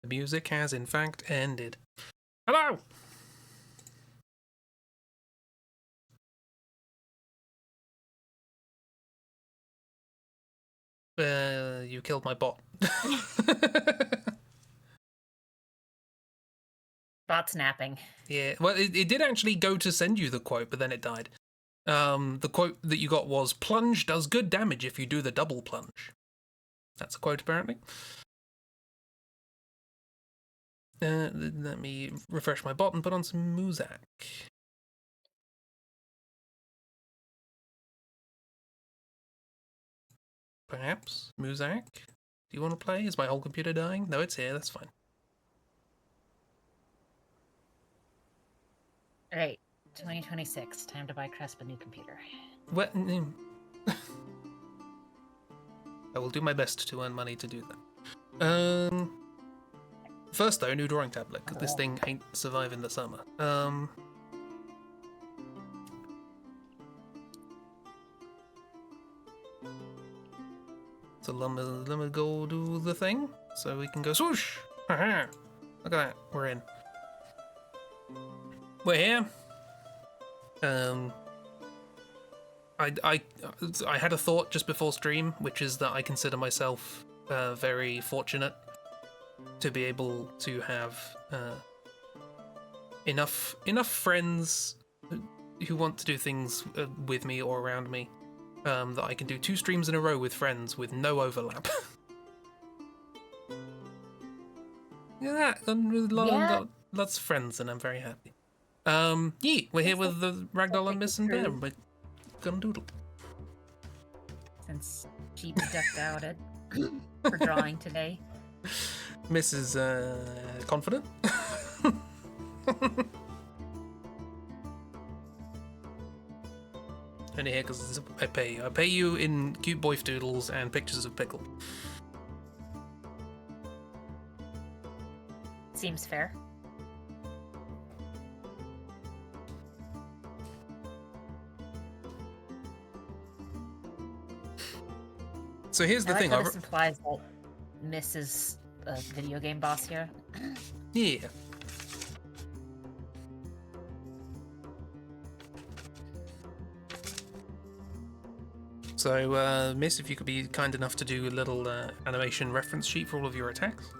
The music has, in fact, ended. Hello! You killed my bot. Bot snapping. Yeah, well, it did actually go to send you the quote, but then it died. The quote that you got was, "Plunge does good damage if you do the double plunge." That's a quote, apparently. Let me refresh my bot and put on some Muzak. Perhaps? Muzak? Do you want to play? Is my whole computer dying? No, it's here, that's fine. Alright, 2026. Time to buy Cresp a new computer. What? I will do my best to earn money to do that. First though, new drawing tablet, because this thing ain't surviving the summer. So let me go do the thing, so we can go swoosh! Haha! Look at that, we're in. We're here. I had a thought just before stream, which is that I consider myself very fortunate to be able to have enough friends who want to do things with me or around me, that I can do 2 streams in a row with friends with no overlap. Yeah, lots of friends, and I'm very happy. Yeah, we're here with the Ragdoll and Miss and Bear. We're gonna doodle. Since Jeep ducked out it for drawing today. Miss is confident. Only here because I pay you. I pay you in cute boy doodles and pictures of pickle. Seems fair. So here's the thing. This implies that Miss is a video game boss here. Yeah. So, Miss, if you could be kind enough to do a little animation reference sheet for all of your attacks.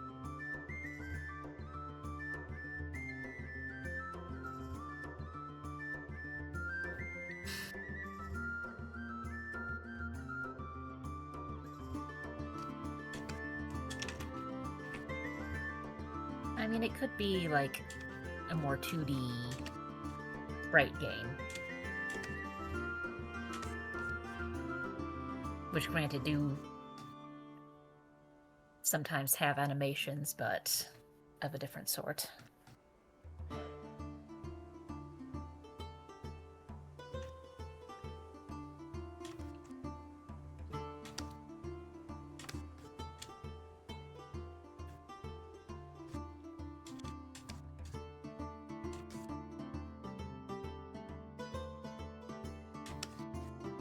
I mean, it could be like a more 2D sprite game. Which, granted, do sometimes have animations, but of a different sort.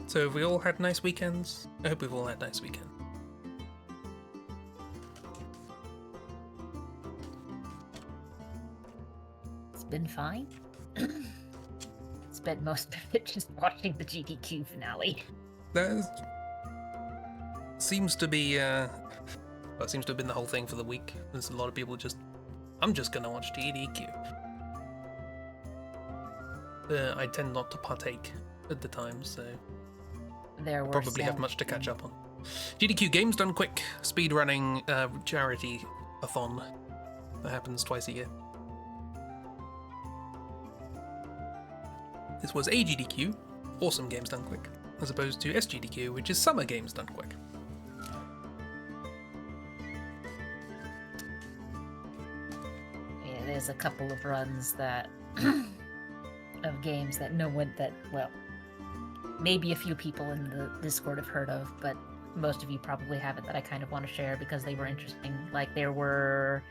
So have we all had nice weekends? I hope we've all had nice weekends. It's been fine. Spent most of it just watching the GDQ finale. That seems to be, well, it seems to have been the whole thing for the week. There's a lot of people just, I'm just gonna watch GDQ. I tend not to partake at the time, so There were probably have much to catch up on. GDQ Games Done Quick, speedrunning charity-a-thon that happens twice a year. This was AGDQ, Awesome Games Done Quick, as opposed to SGDQ, which is Summer Games Done Quick. Yeah, there's a couple of runs that of games that well, maybe a few people in the Discord have heard of, but most of you probably haven't, that I kind of want to share because they were interesting. Like, there were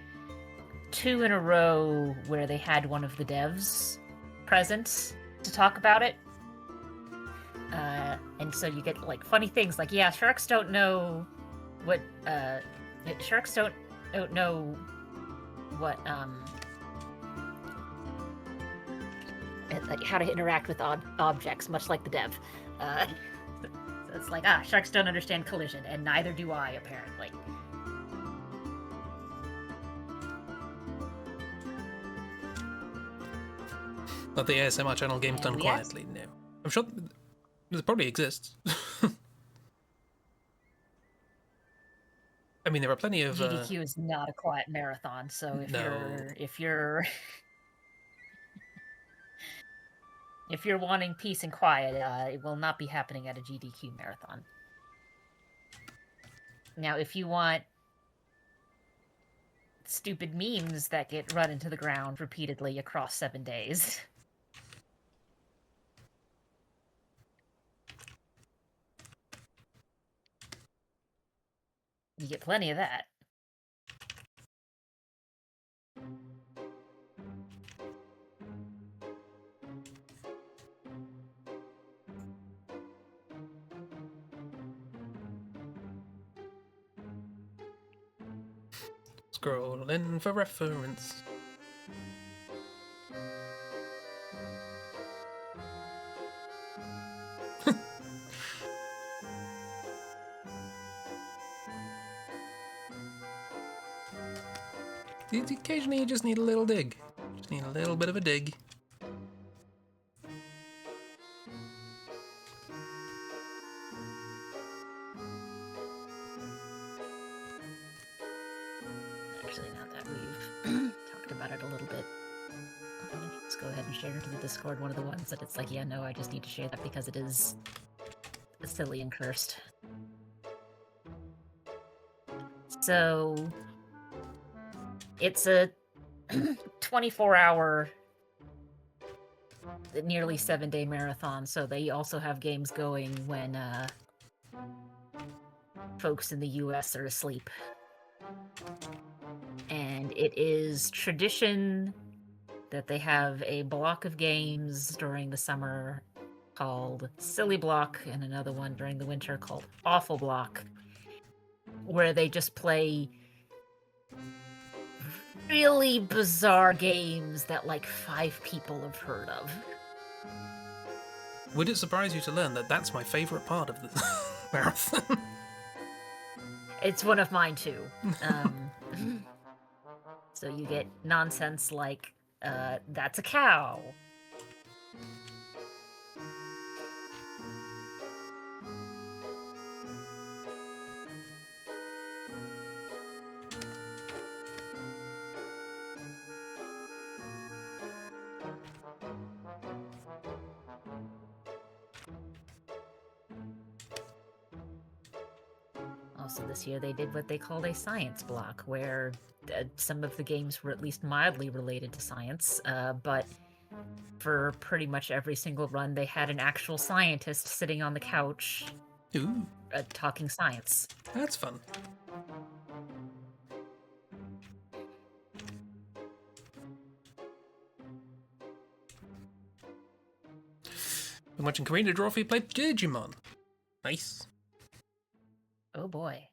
2 in a row where they had one of the devs present to talk about it. And so you get, like, funny things like, yeah, sharks don't know what, sharks don't know what like how to interact with objects, much like the dev. So it's like, sharks don't understand collision, and neither do I, apparently. But the ASMR channel Games Done Quietly, no. I'm sure it probably exists. I mean, there are plenty of... GDQ is not a quiet marathon, so if you're if you're wanting peace and quiet, it will not be happening at a GDQ marathon. Now, if you want stupid memes that get run into the ground repeatedly across 7 days, you get plenty of that. Scrolling for reference. Occasionally you just need a little dig. Just need a little bit of a dig. Actually, now that we've talked about it a little bit, let's go ahead and share into the Discord one of the ones that it's like, yeah, no, I just need to share that because it is silly and cursed. So, it's a 24-hour, nearly 7-day marathon, so they also have games going when folks in the US are asleep. And it is tradition that they have a block of games during the summer called Silly Block and another one during the winter called Awful Block, where they just play really bizarre games that like 5 people have heard of. Would it surprise you to learn that that's my favourite part of the marathon? It's one of mine too. So you get nonsense like, that's a cow. Also this year they did what they called a science block, where some of the games were at least mildly related to science, but for pretty much every single run they had an actual scientist sitting on the couch talking science. That's fun. Been watching Karina Drawfee play Digimon. Nice. Oh boy.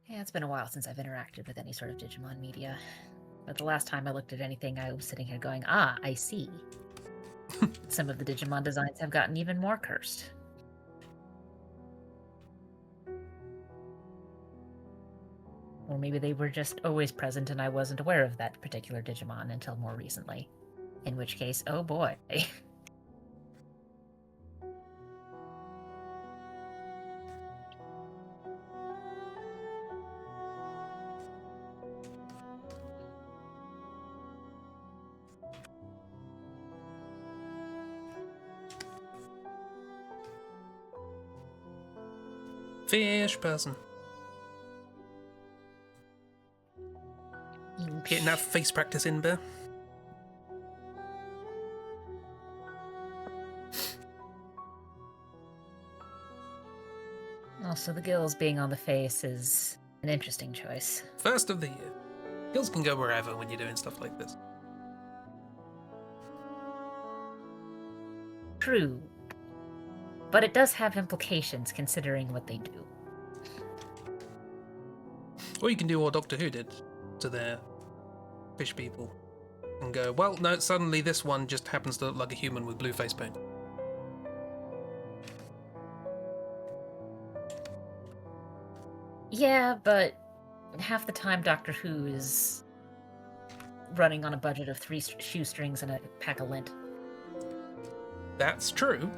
Yeah, it's been a while since I've interacted with any sort of Digimon media. But the last time I looked at anything, I was sitting here going, I see. Some of the Digimon designs have gotten even more cursed. Or maybe they were just always present and I wasn't aware of that particular Digimon until more recently. In which case, oh boy. Fish person. Getting that face practice in, Bear. Also, the gills being on the face is an interesting choice. First of the year. Gills can go wherever when you're doing stuff like this. True. But it does have implications considering what they do. Or you can do what Doctor Who did to their fish people and go, well, no, suddenly this one just happens to look like a human with blue face paint. Yeah, but half the time Doctor Who is running on a budget of 3 shoestrings and a pack of lint. That's true.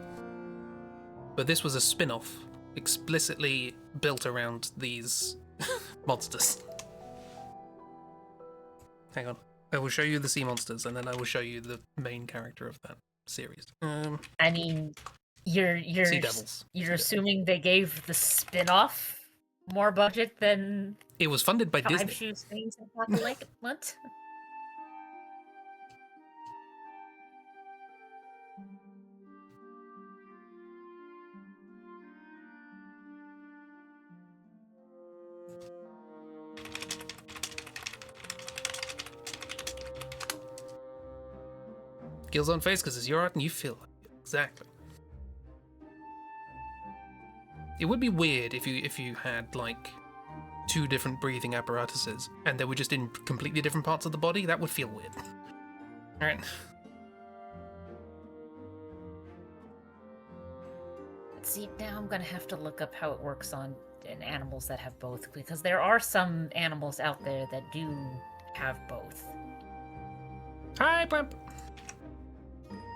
But this was a spin-off, explicitly built around these monsters. Hang on. I will show you the sea monsters, and then I will show you the main character of that series. I mean, you're Sea Devils. You're assuming they gave the spin-off more budget than It was funded by 5 Disney. shoestrings and a pack of lint? What? Gills on face because it's your art and you feel it. Exactly. It would be weird if you had like 2 different breathing apparatuses and they were just in completely different parts of the body. That would feel weird. All right. See, now I'm gonna have to look up how it works in animals that have both, because there are some animals out there that do have both. Hi, Plamp.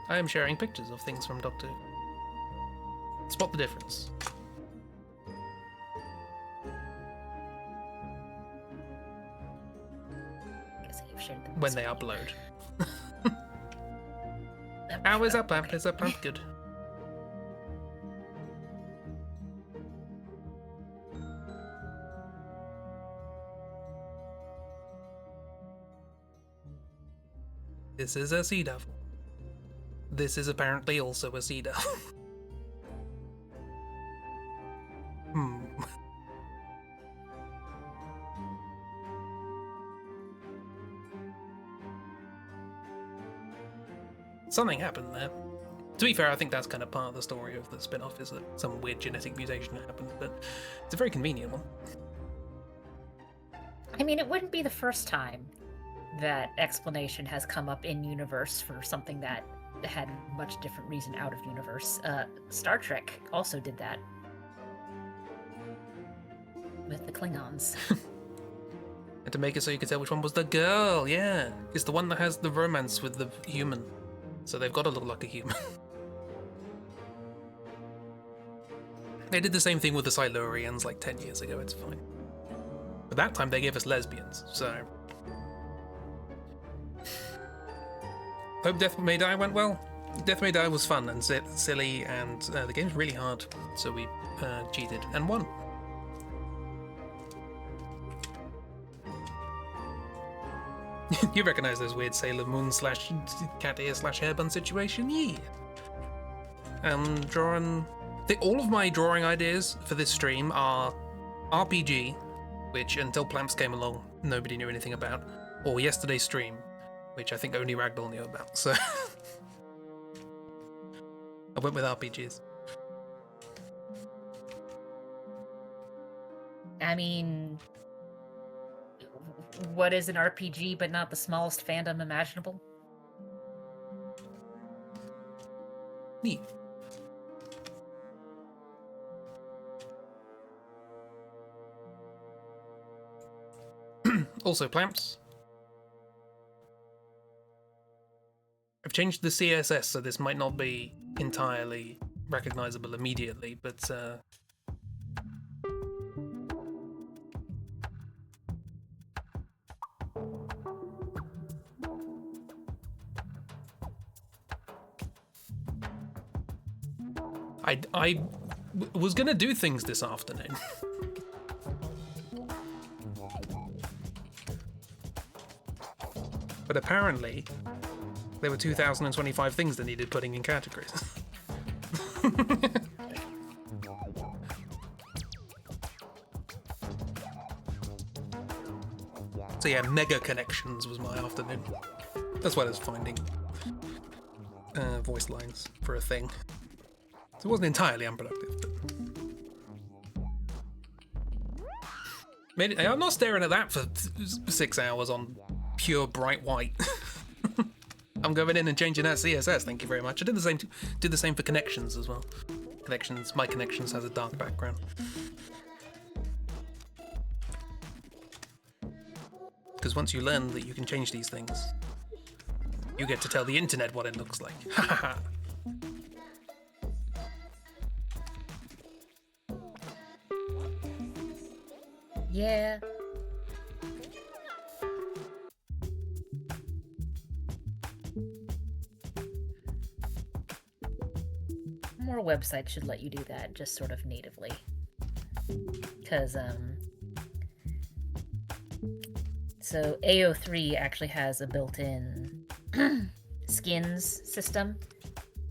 I am sharing pictures of things from Doctor Who. Spot the difference. Guess you've shared them When this they way. upload. I'm How is sure- that Plamp? Is that Plamp good? This is a sea devil. This is apparently also a sea devil. Something happened there. To be fair, I think that's kind of part of the story of the spin-off, is that some weird genetic mutation happened, but it's a very convenient one. I mean, it wouldn't be the first time that explanation has come up in universe for something that had much different reason out of universe. Star Trek also did that with the Klingons. And to make it so you could tell which one was the girl, yeah. It's the one that has the romance with the human. So they've got to look like a human. They did the same thing with the Silurians like 10 years ago, it's fine. But that time they gave us lesbians, so... Hope Death May Die went well. Death May Die was fun and silly, and the game's really hard, so we cheated and won. You recognize those weird Sailor Moon / cat ear / hairbun situation? Yeah. Drawing... all of my drawing ideas for this stream are RPG, which until Plamps came along, nobody knew anything about, or yesterday's stream, which I think only Ragdoll knew about, so... I went with RPGs. I mean, what is an RPG but not the smallest fandom imaginable? Neat. Also, Plamps. I've changed the CSS, so this might not be entirely recognizable immediately, but I was gonna do things this afternoon. But apparently, there were 2,025 things that needed putting in categories. So yeah, mega connections was my afternoon. As well as finding voice lines for a thing. So it wasn't entirely unproductive, but... I'm not staring at that for 6 hours on pure bright white. I'm going in and changing that CSS. Thank you very much. I did the same for connections as well. My connections has a dark background. Because once you learn that you can change these things, you get to tell the internet what it looks like. Yeah. More websites should let you do that, just sort of natively. Because, so AO3 actually has a built-in skins system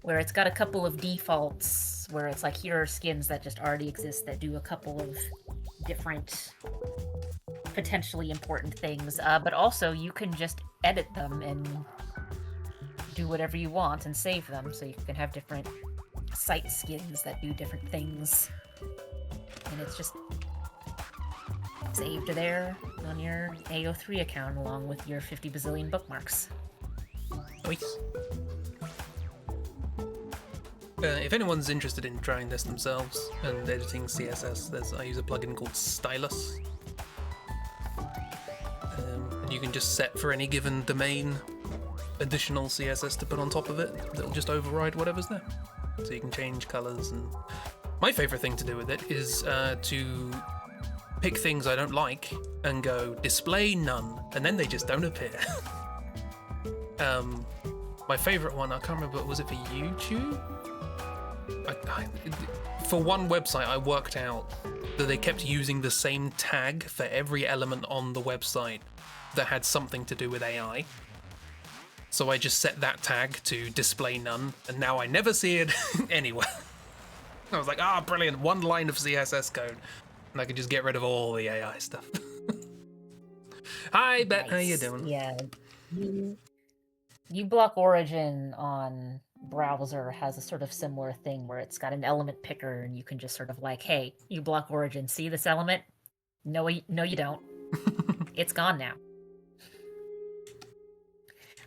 where it's got a couple of defaults where it's like, here are skins that just already exist that do a couple of different potentially important things, but also you can just edit them and do whatever you want and save them, so you can have different site skins that do different things, and it's just saved there on your AO3 account along with your 50 bazillion bookmarks. Nice. If anyone's interested in trying this themselves and editing CSS, I use a plugin called Stylus. And you can just set for any given domain additional CSS to put on top of it that'll just override whatever's there. So you can change colors. And my favorite thing to do with it is to pick things I don't like and go display none, and then they just don't appear. My favorite one, I can't remember, was it for YouTube? For one website, I worked out that they kept using the same tag for every element on the website that had something to do with AI. So I just set that tag to display none, and now I never see it anywhere. I was like, brilliant, one line of CSS code, and I can just get rid of all the AI stuff. Hi, Bet, nice. How you doing? Yeah. uBlock Origin on browser has a sort of similar thing where it's got an element picker and you can just sort of like, hey, uBlock Origin, see this element? No, you don't. It's gone now.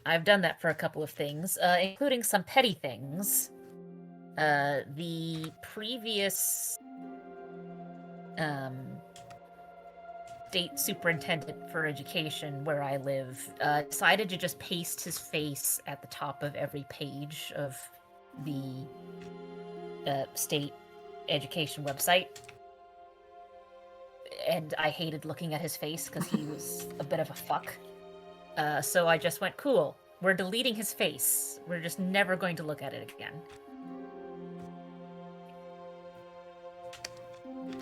I've done that for a couple of things, including some petty things. The previous state superintendent for education where I live decided to just paste his face at the top of every page of the state education website. And I hated looking at his face because he was a bit of a fuck. So I just went, cool, we're deleting his face. We're just never going to look at it again.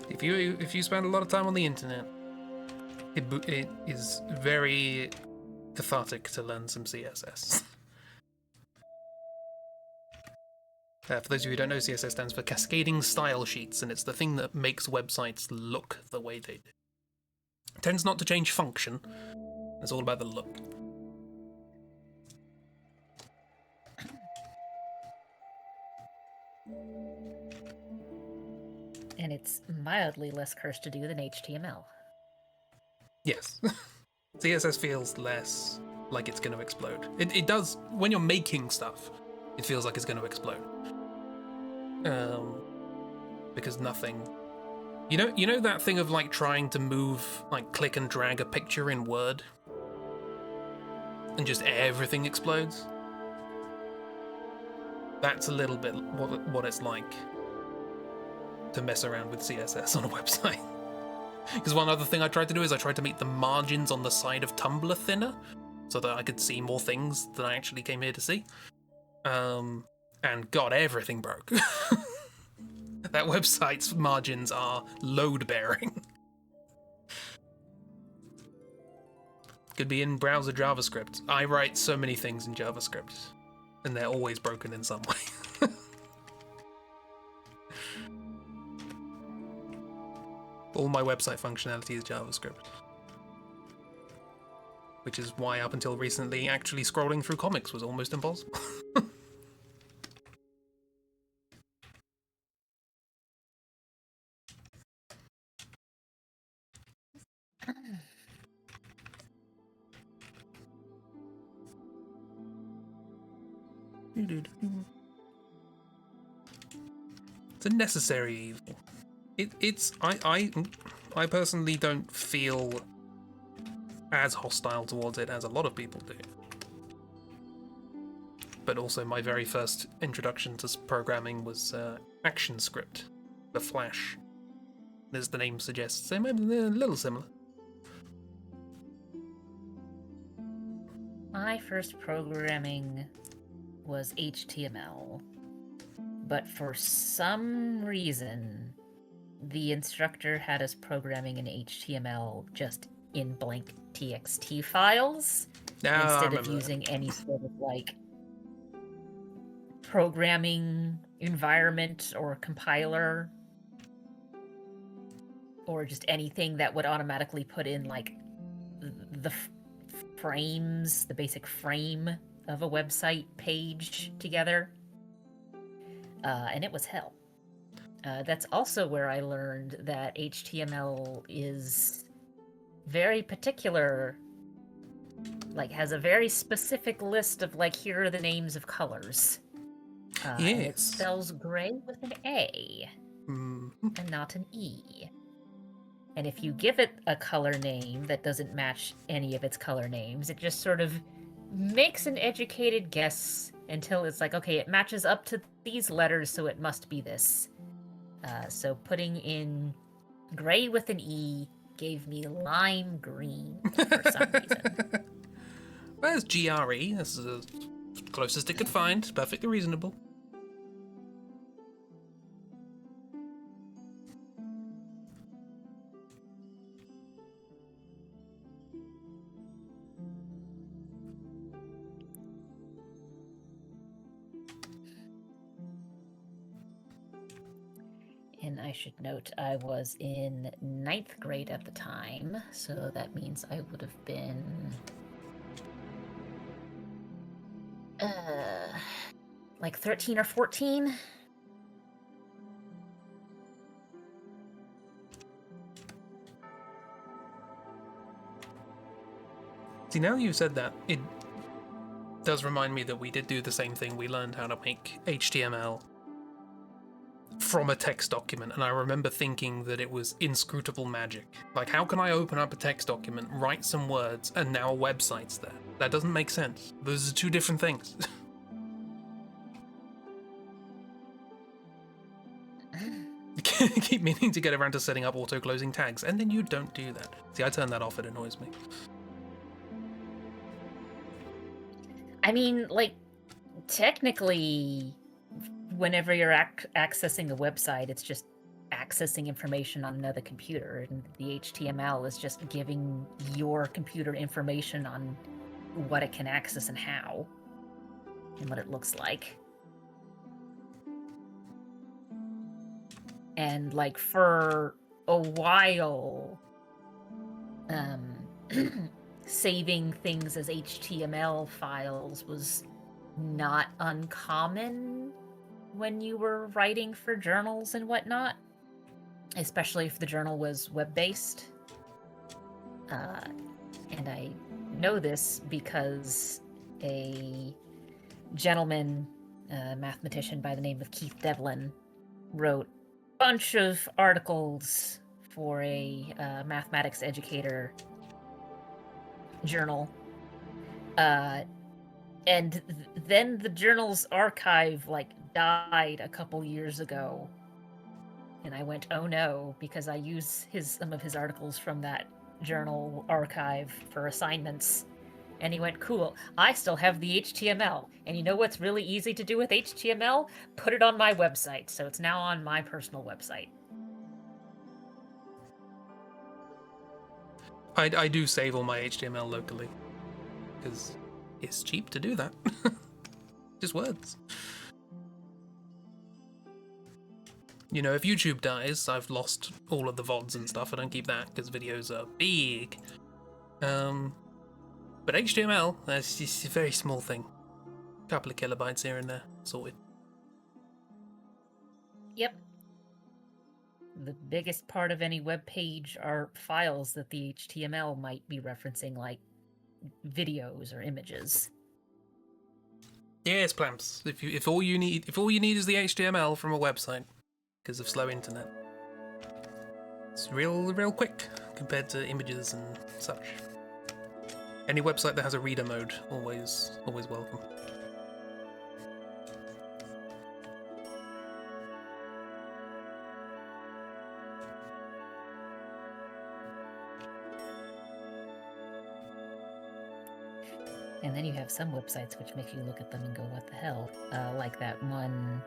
If you spend a lot of time on the internet, it is very cathartic to learn some CSS. For those of you who don't know, CSS stands for Cascading Style Sheets, and it's the thing that makes websites look the way they do. It tends not to change function. It's all about the look. And it's mildly less cursed to do than HTML. Yes. CSS feels less like it's going to explode. It does, when you're making stuff, it feels like it's going to explode. Because nothing... You know that thing of like trying to move, like click and drag a picture in Word? And just everything explodes? That's a little bit what it's like to mess around with CSS on a website. Because one other thing I tried to do is I tried to make the margins on the side of Tumblr thinner so that I could see more things than I actually came here to see. And God, everything broke. That website's margins are load-bearing. Could be in browser JavaScript. I write so many things in JavaScript, and they're always broken in some way. All my website functionality is JavaScript. Which is why up until recently actually scrolling through comics was almost impossible. It's a necessary evil. I personally don't feel as hostile towards it as a lot of people do. But also, my very first introduction to programming was ActionScript, the Flash. As the name suggests, they're a little similar. My first programming was HTML, but for some reason, the instructor had us programming in HTML just in blank TXT files instead of using any sort of like programming environment or compiler or just anything that would automatically put in like the frames, the basic frame of a website page together. And it was hell. That's also where I learned that HTML is very particular, like has a very specific list of like, here are the names of colors. Yes. And it spells gray with an A and not an E. And if you give it a color name that doesn't match any of its color names, it just sort of makes an educated guess until it's like, okay, it matches up to these letters, so it must be this. So putting in gray with an E gave me lime green for some reason. Where's GRE? This is the closest it could find. Perfectly reasonable. And I should note I was in 9th grade at the time, so that means I would have been like 13 or 14. See, now you've said that, it does remind me that we did do the same thing. We learned how to make HTML from a text document, and I remember thinking that it was inscrutable magic. Like, how can I open up a text document, write some words, and now a website's there? That doesn't make sense. Those are two different things. You keep meaning to get around to setting up auto-closing tags, and then you don't do that. See, I turn that off, it annoys me. I mean, like, technically, whenever you're accessing a website, it's just accessing information on another computer, and the HTML is just giving your computer information on what it can access and how, and what it looks like. And, like, for a while, saving things as HTML files was not uncommon when you were writing for journals and whatnot, especially if the journal was web-based. And I know this because a gentleman, a mathematician by the name of Keith Devlin, wrote a bunch of articles for a mathematics educator journal. And then the journal's archive, like, died a couple years ago. And I went, oh no, because I use some of his articles from that journal archive for assignments. And he went, cool, I still have the HTML. And you know what's really easy to do with HTML? Put it on my website. So it's now on my personal website. I do save all my HTML locally, because it's cheap to do that. Just words. You know, if YouTube dies, I've lost all of the VODs and stuff. I don't keep that because videos are big. But HTML, that's just a very small thing. A couple of kilobytes here and there, sorted. Yep. the biggest part of any web page are files that the HTML might be referencing, like videos or images. Yes, Plamps. If all you need is the HTML from a website because of slow internet, it's real quick compared to images and such. Any website that has a reader mode, always welcome. And then you have some websites which make you look at them and go, what the hell? Like that one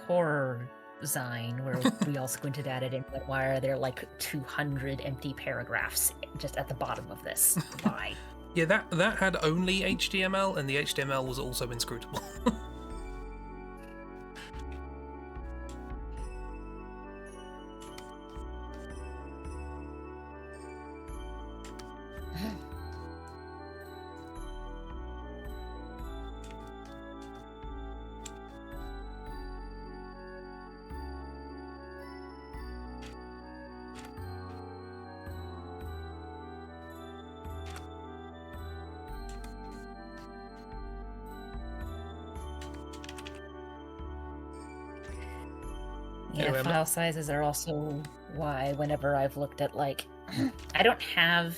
horror zine where we all squinted at it and went, why are there like 200 empty paragraphs just at the bottom of this? Why? Yeah, that had only HTML, and the HTML was also inscrutable. Yeah, Anyway, file sizes are also why whenever I've looked at, like, I don't have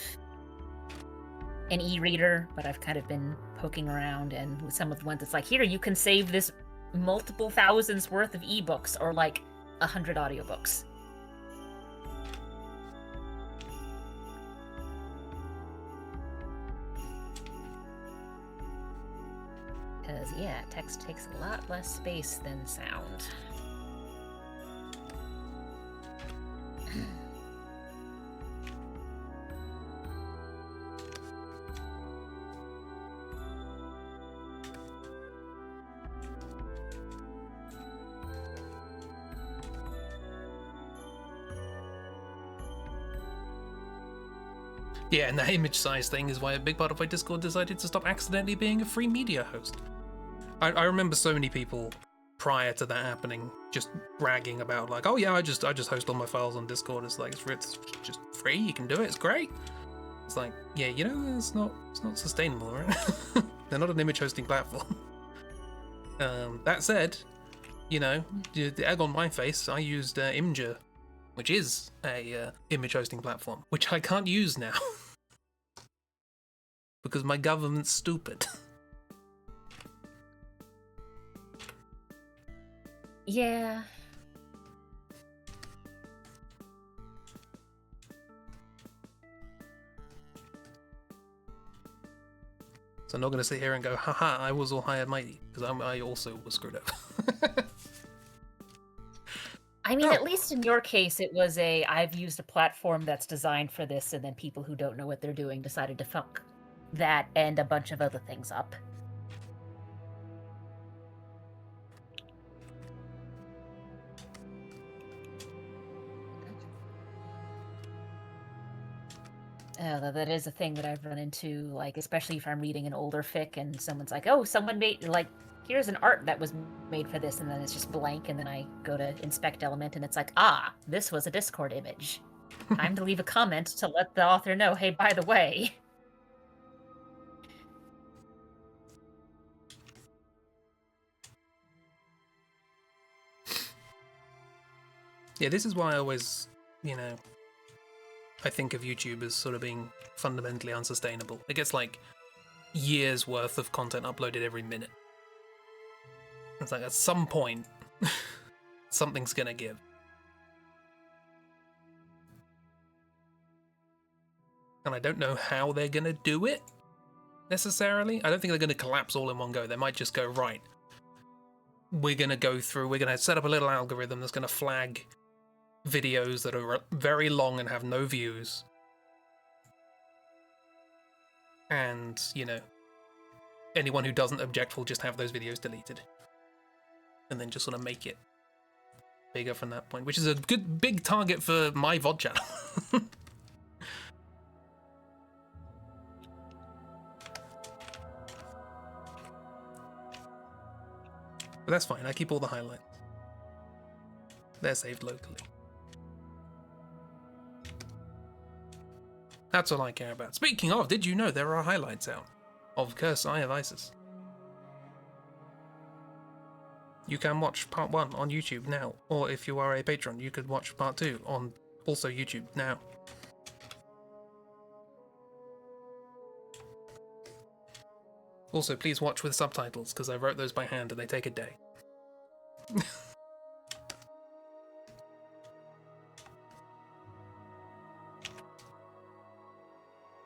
an e-reader, but I've kind of been poking around, and with some of the ones it's like, here, you can save this multiple thousands worth of ebooks or like 100 audiobooks. Because, yeah, text takes a lot less space than sound. Yeah, and that image size thing is why a big part of my Discord decided to stop accidentally being a free media host. I remember so many people prior to that happening just bragging about, like, oh yeah, I just host all my files on Discord. It's like, it's just free, you can do it, it's great. It's like, yeah, you know, it's not sustainable, right? They're not an image hosting platform. That said, you know, the egg on my face, I used Imgur, which is a image hosting platform, which I can't use now because my government's stupid. Yeah. So I'm not going to sit here and go, haha, I was all high and mighty, because I also was screwed up. I mean, at least in your case, it was I've used a platform that's designed for this, and then people who don't know what they're doing decided to fuck that and a bunch of other things up. That is a thing that I've run into, like, especially if I'm reading an older fic and someone's like, oh, someone made, like, here's an art that was made for this, and then it's just blank, and then I go to inspect element, and it's like, ah, this was a Discord image. Time to leave a comment to let the author know, hey, by the way. Yeah, this is why I always, you know, I think of YouTube as sort of being fundamentally unsustainable. It gets like years worth of content uploaded every minute. It's like at some point, something's gonna give. And I don't know how they're gonna do it, necessarily. I don't think they're gonna collapse all in one go. They might just go, right, we're gonna set up a little algorithm that's gonna flag videos that are very long and have no views. And, you know, anyone who doesn't object will just have those videos deleted. And then just sort of make it bigger from that point, which is a good big target for my VOD channel. But that's fine, I keep all the highlights. They're saved locally. That's all I care about. Speaking of, did you know there are highlights out of Curse Eye of Isis? You can watch part 1 on YouTube now, or if you are a patron, you could watch part 2 on also YouTube now. Also, please watch with subtitles, because I wrote those by hand and they take a day.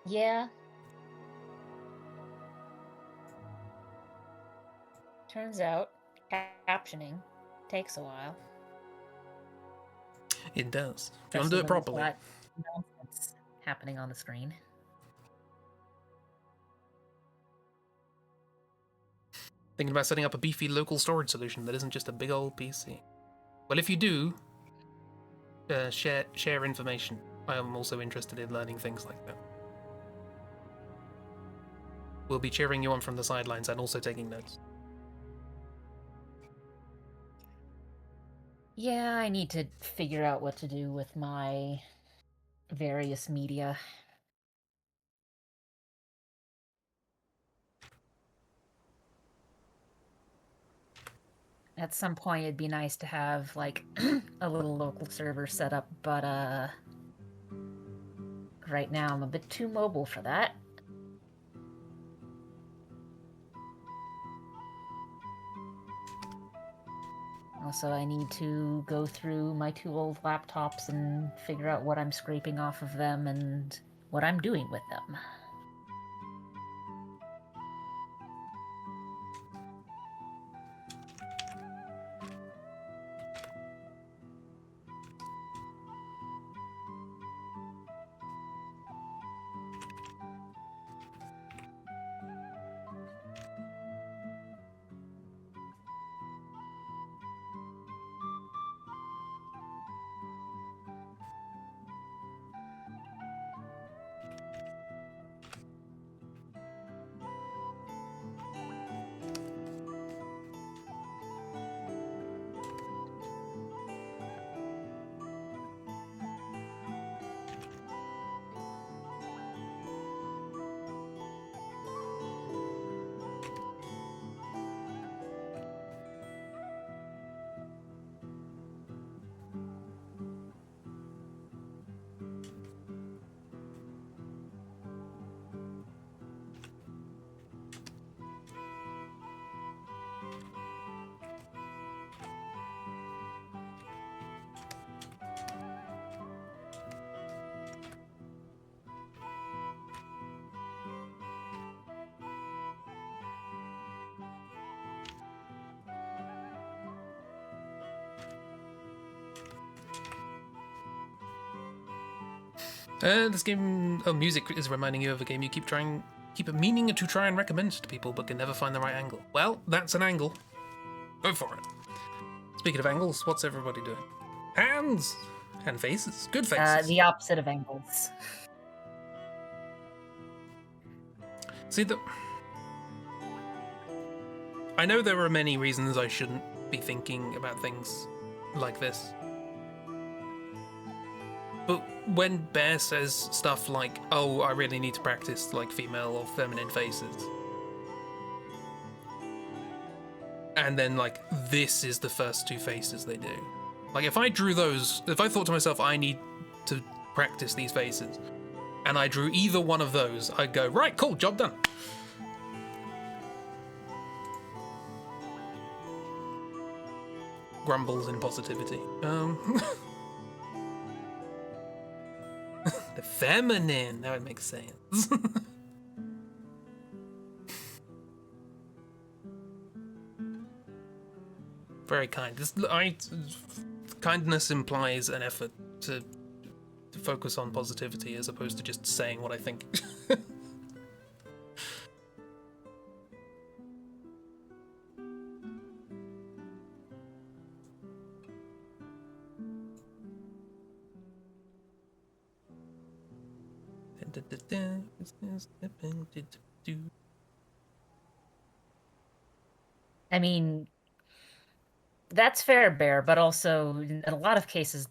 Yeah. Turns out, captioning takes a while. It does. If you want to do it properly. Nonsense happening on the screen. Thinking about setting up a beefy local storage solution that isn't just a big old PC. Well, if you do, share information. I am also interested in learning things like that. We'll be cheering you on from the sidelines and also taking notes. Yeah, I need to figure out what to do with my various media. At some point, it'd be nice to have, like, a little local server set up, but, right now I'm a bit too mobile for that. Also, I need to go through my 2 old laptops and figure out what I'm scraping off of them and what I'm doing with them. This game, music is reminding you of a game you keep meaning to try and recommend to people, but can never find the right angle. Well, that's an angle. Go for it. Speaking of angles, what's everybody doing? Hands and faces. Good faces. The opposite of angles. See, I know there are many reasons I shouldn't be thinking about things like this. But when Bear says stuff like, oh, I really need to practice like female or feminine faces, and then like this is the first 2 faces they do. Like if I drew those, if I thought to myself, I need to practice these faces, and I drew either one of those, I'd go, right, cool, job done. Grumbles in positivity. The feminine. Now it makes sense. Very kind. Kindness implies an effort to focus on positivity as opposed to just saying what I think. I mean, That's fair, Bear, but also in a lot of cases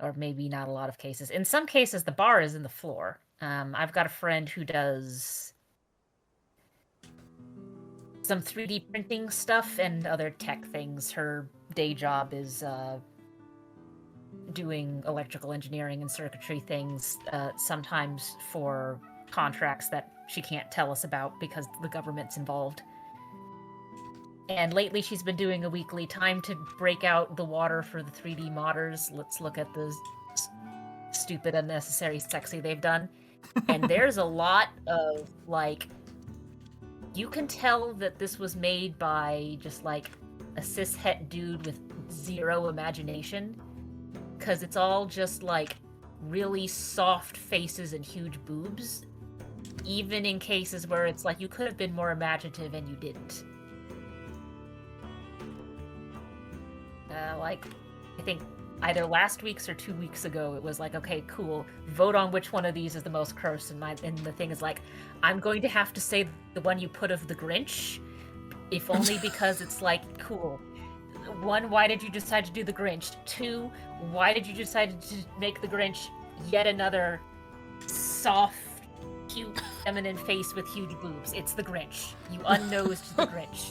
or maybe not a lot of cases. In some cases, the bar is in the floor. I've got a friend who does some 3D printing stuff and other tech things. Her day job is doing electrical engineering and circuitry things, sometimes for contracts that she can't tell us about because the government's involved. And lately she's been doing a weekly time to break out the water for the 3D modders. Let's look at the stupid, unnecessary, sexy they've done. And there's a lot of, like, you can tell that this was made by just, like, a cishet dude with zero imagination. Because it's all just, like, really soft faces and huge boobs. Even in cases where it's like, you could have been more imaginative and you didn't. Like, I think either last week's or 2 weeks ago, it was like, okay, cool, vote on which one of these is the most gross, and the thing is like, I'm going to have to say the one you put of the Grinch, if only because it's like, cool. 1, why did you decide to do the Grinch? 2, why did you decide to make the Grinch yet another soft, cute, feminine face with huge boobs? It's the Grinch. You unnosed the Grinch.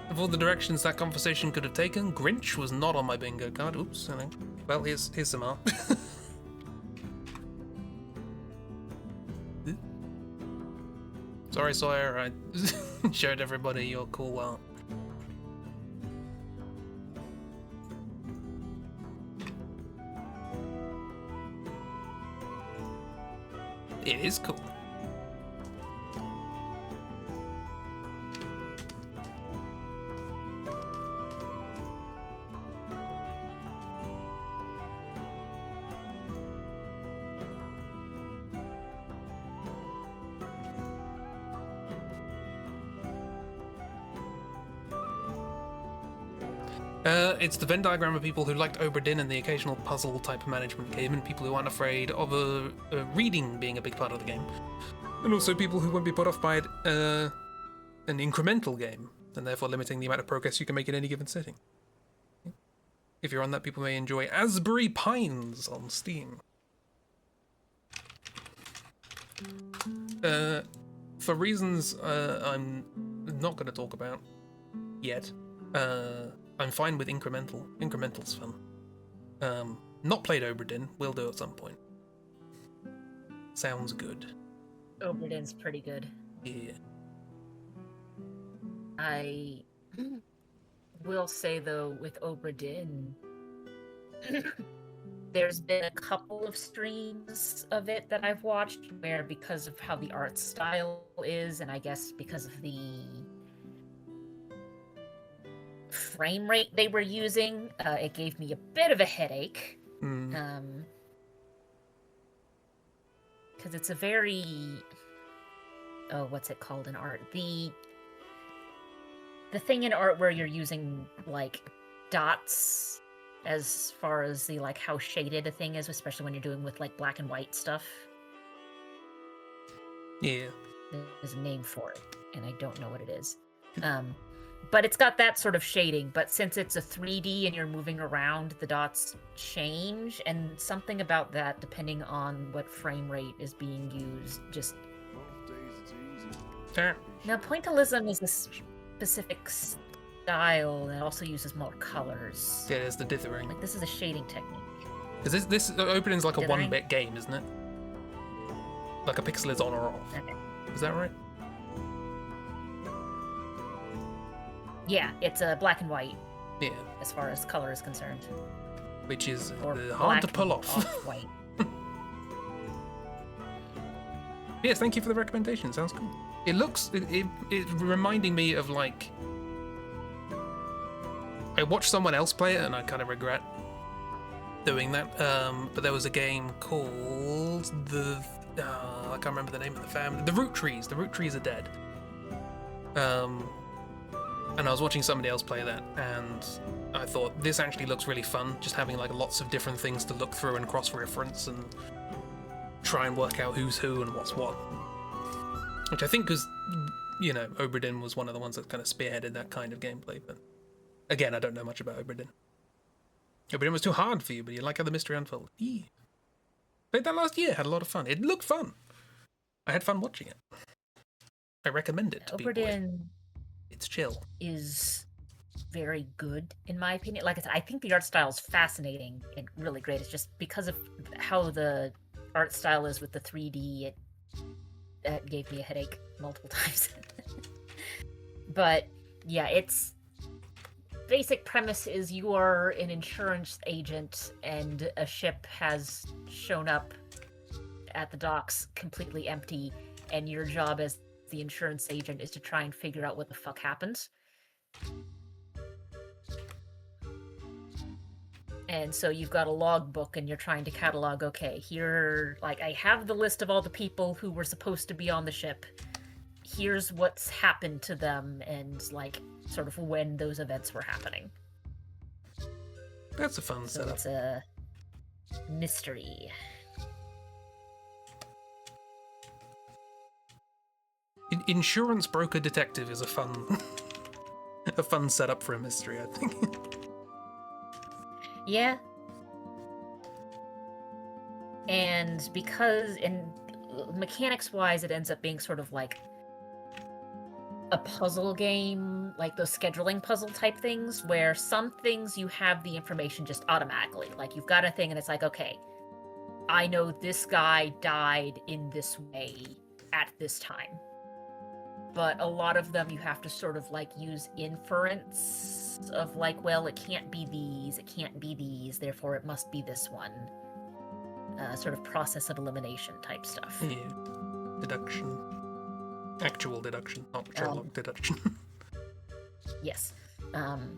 Of all the directions that conversation could have taken, Grinch was not on my bingo card. Oops. Well, here's some art. Sorry, Sawyer. I showed everybody your cool art. It is cool. It's the Venn diagram of people who liked Obra Dinn and the occasional puzzle type management game, and people who aren't afraid of a reading being a big part of the game, and also people who won't be put off by an incremental game, and therefore limiting the amount of progress you can make in any given setting. If you're on that, people may enjoy Asbury Pines on Steam. For reasons I'm not going to talk about yet, I'm fine with incremental. Incremental's fun. Not played Obra Dinn. Will do at some point. Sounds good. Obra Dinn's pretty good. Yeah. I will say, though, with Obra Dinn, there's been a couple of streams of it that I've watched where, because of how the art style is, and I guess because of the frame rate they were using, it gave me a bit of a headache. Because it's a very, what's it called in art? The thing in art where you're using, like, dots as far as the, like, how shaded a thing is, especially when you're doing with, like, black and white stuff. Yeah. There's a name for it, and I don't know what it is. But it's got that sort of shading, but since it's a 3D and you're moving around, the dots change, and something about that, depending on what frame rate is being used, just... Fair. Now, pointillism is a specific style that also uses more colors. Yeah, there's the dithering. Like, this is a shading technique. Because this opening's like a Dithering? 1-bit game, isn't it? Like a pixel is on or off. Okay. Is that right? Yeah, it's a black and white. Yeah. As far as color is concerned. Which is Or hard to black pull and off. Off-white. Yes, thank you for the recommendation. Sounds cool. It looks... It reminding me of, like... I watched someone else play it, and I kind of regret doing that. But there was a game called I can't remember the name of the family. The Root Trees. The Root Trees are dead. And I was watching somebody else play that, and I thought, this actually looks really fun, just having, like, lots of different things to look through and cross-reference and try and work out who's who and what's what. Which I think was, Oberdin was one of the ones that kind of spearheaded that kind of gameplay. But again, I don't know much about Oberdin. Oberdin was too hard for you, but you like how the mystery unfolded. Yeah. Played that last year, had a lot of fun. It looked fun. I had fun watching it. I recommend it to people. Oberdin It's chill. is very good, in my opinion. Like I said, I think the art style is fascinating and really great. It's just because of how the art style is with the 3D, it gave me a headache multiple times. But yeah, its basic premise is you are an insurance agent and a ship has shown up at the docks completely empty, and your job as the insurance agent is to try and figure out what the fuck happened. And so you've got a logbook and you're trying to catalog, okay, here, like, I have the list of all the people who were supposed to be on the ship. Here's what's happened to them and, like, sort of when those events were happening. That's a fun So setup. it's a mystery. Insurance broker detective is a fun a fun setup for a mystery, I think. Yeah. And because, mechanics-wise, it ends up being sort of like a puzzle game, like those scheduling puzzle type things, where some things you have the information just automatically. Like, you've got a thing and it's like, okay, I know this guy died in this way at this time. But a lot of them you have to sort of like use inference of like, well, it can't be these, therefore it must be this one. Sort of process of elimination type stuff. Yeah. Deduction. Actual deduction, not Sherlock deduction. Yes. And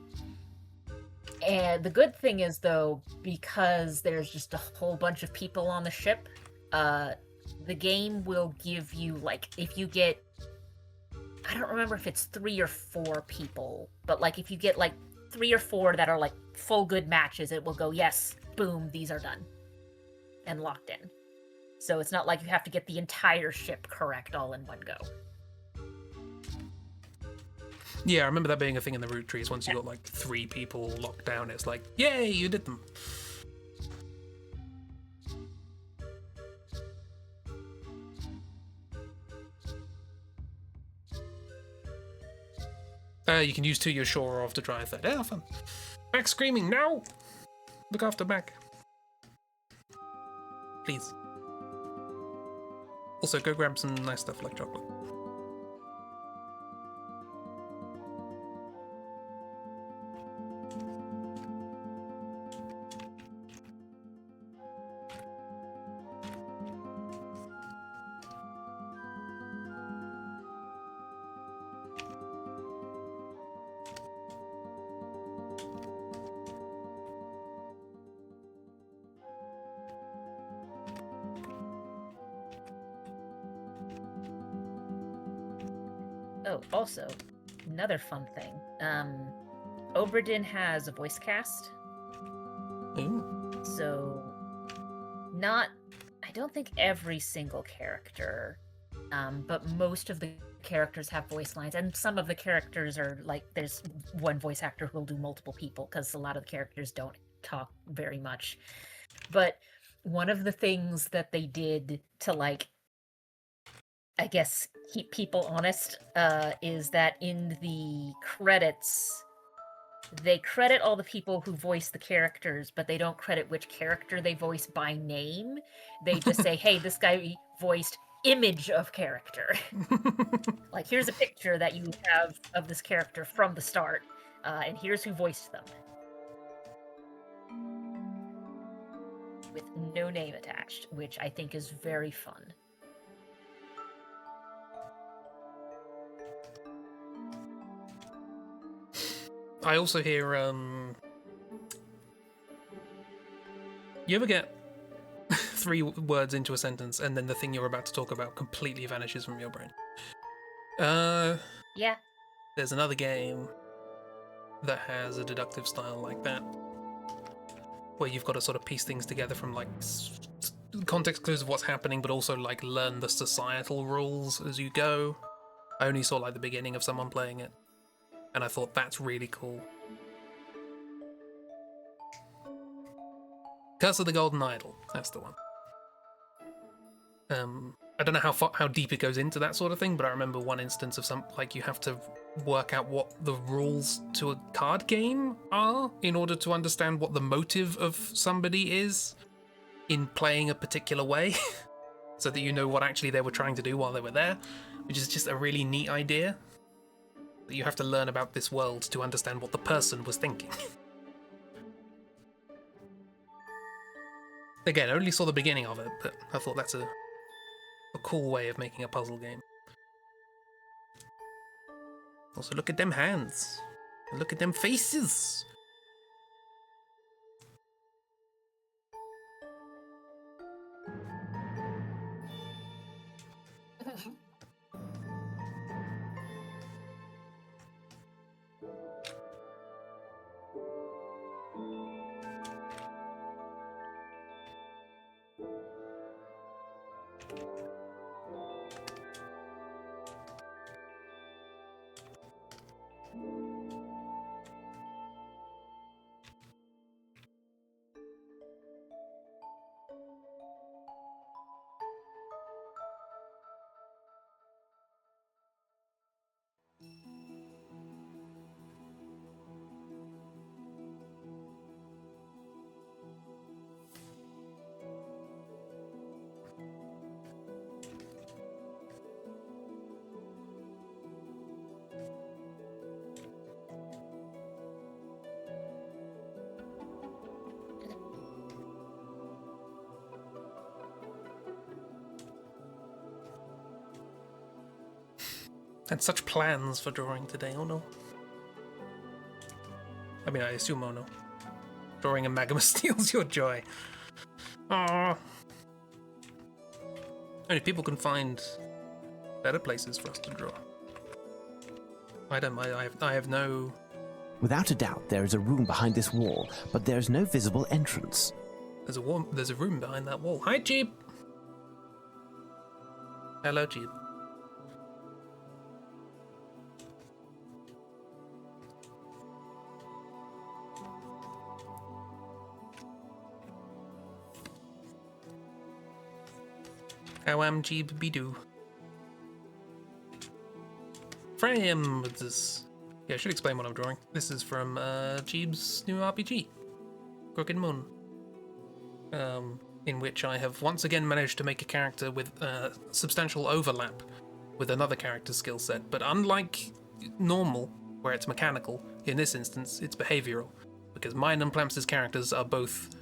the good thing is, though, because there's just a whole bunch of people on the ship, the game will give you, like, if you get, I don't remember if it's 3 or 4 people, but, like, if you get, like, 3 or 4 that are, like, full good matches, it will go, yes, boom, these are done. And locked in. So it's not like you have to get the entire ship correct all in one go. Yeah, I remember that being a thing in the root trees. Once you got like 3 people locked down, it's like, yay, you did them. You can use 2 your shore off to try a third. Yeah, fun. Mac screaming, no! Look after Mac. Please. Also, go grab some nice stuff like chocolate. Oh, also, another fun thing. Oberdin has a voice cast. Ooh. So, I don't think every single character, but most of the characters have voice lines, and some of the characters are like, there's one voice actor who will do multiple people, because a lot of the characters don't talk very much. But one of the things that they did to, like, I guess, keep people honest, is that in the credits, they credit all the people who voice the characters, but they don't credit which character they voice by name. They just say, hey, this guy voiced image of character. Like, here's a picture that you have of this character from the start, and here's who voiced them. With no name attached, which I think is very fun. I also hear, you ever get 3 words into a sentence and then the thing you're about to talk about completely vanishes from your brain? Yeah. There's another game that has a deductive style like that, where you've got to sort of piece things together from, like, context clues of what's happening, but also like learn the societal rules as you go. I only saw like the beginning of someone playing it, and I thought that's really cool. Curse of the Golden Idol, that's the one. I don't know how deep it goes into that sort of thing, but I remember one instance of some like you have to work out what the rules to a card game are in order to understand what the motive of somebody is in playing a particular way, so that you know what actually they were trying to do while they were there, which is just a really neat idea. That you have to learn about this world to understand what the person was thinking. Again, I only saw the beginning of it, but I thought that's a cool way of making a puzzle game. Also, look at them hands. And look at them faces. Had such plans for drawing today, oh no. I mean, I assume oh no. Drawing a magma steals your joy. Aww. Only people can find better places for us to draw. I have no... Without a doubt, there is a room behind this wall, but there is no visible entrance. There's a room behind that wall. Hi, Jeep! Hello, Jeep. How am Jeeb Bidoo? Frames! Yeah, I should explain what I'm drawing. This is from Jeeb's new RPG, Crooked Moon, in which I have once again managed to make a character with substantial overlap with another character's skill set, but unlike normal, where it's mechanical, in this instance it's behavioral, because mine and Plamps' characters are both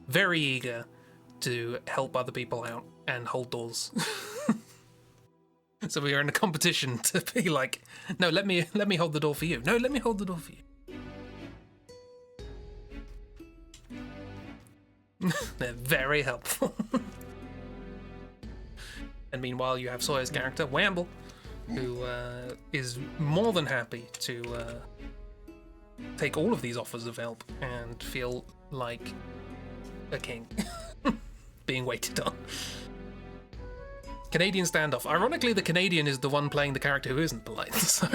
very eager to help other people out and hold doors. So we are in a competition to be like, no, let me hold the door for you. No, let me hold the door for you. They're very helpful. And meanwhile, you have Sawyer's character, Wamble, who is more than happy to take all of these offers of help and feel like a king being waited on. Canadian standoff. Ironically, the Canadian is the one playing the character who isn't polite, so...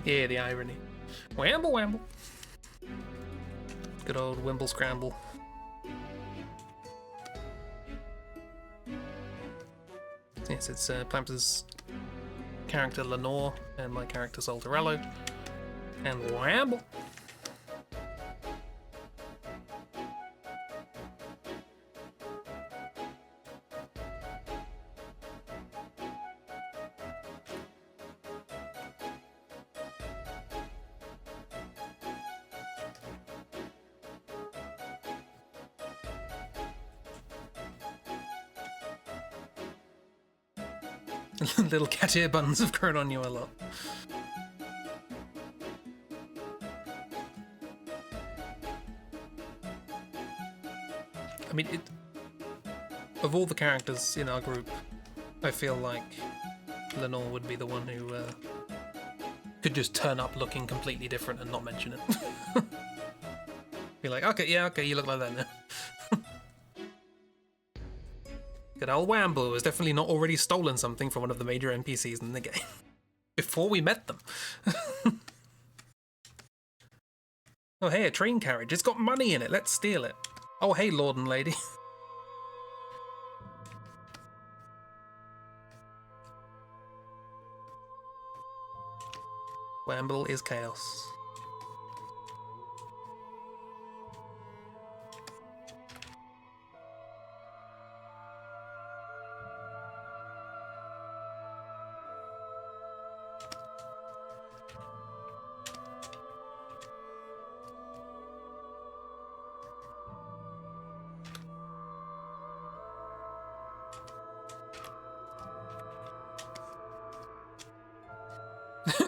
Yeah, the irony. Wamble, wamble. Good old Wimble scramble. Yes, it's Plamps' character Lenore and my character Saltarello. And wamble. Little cat ear buns have grown on you a lot. I mean, of all the characters in our group, I feel like Lenore would be the one who could just turn up looking completely different and not mention it. Be like, okay, yeah, okay, you look like that now. Good old Wamble has definitely not already stolen something from one of the major NPCs in the game. Before we met them. Oh, hey, a train carriage. It's got money in it. Let's steal it. Oh, hey, lord and lady. Wamble is chaos.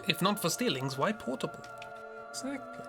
If not for stealings, why portable? Exactly.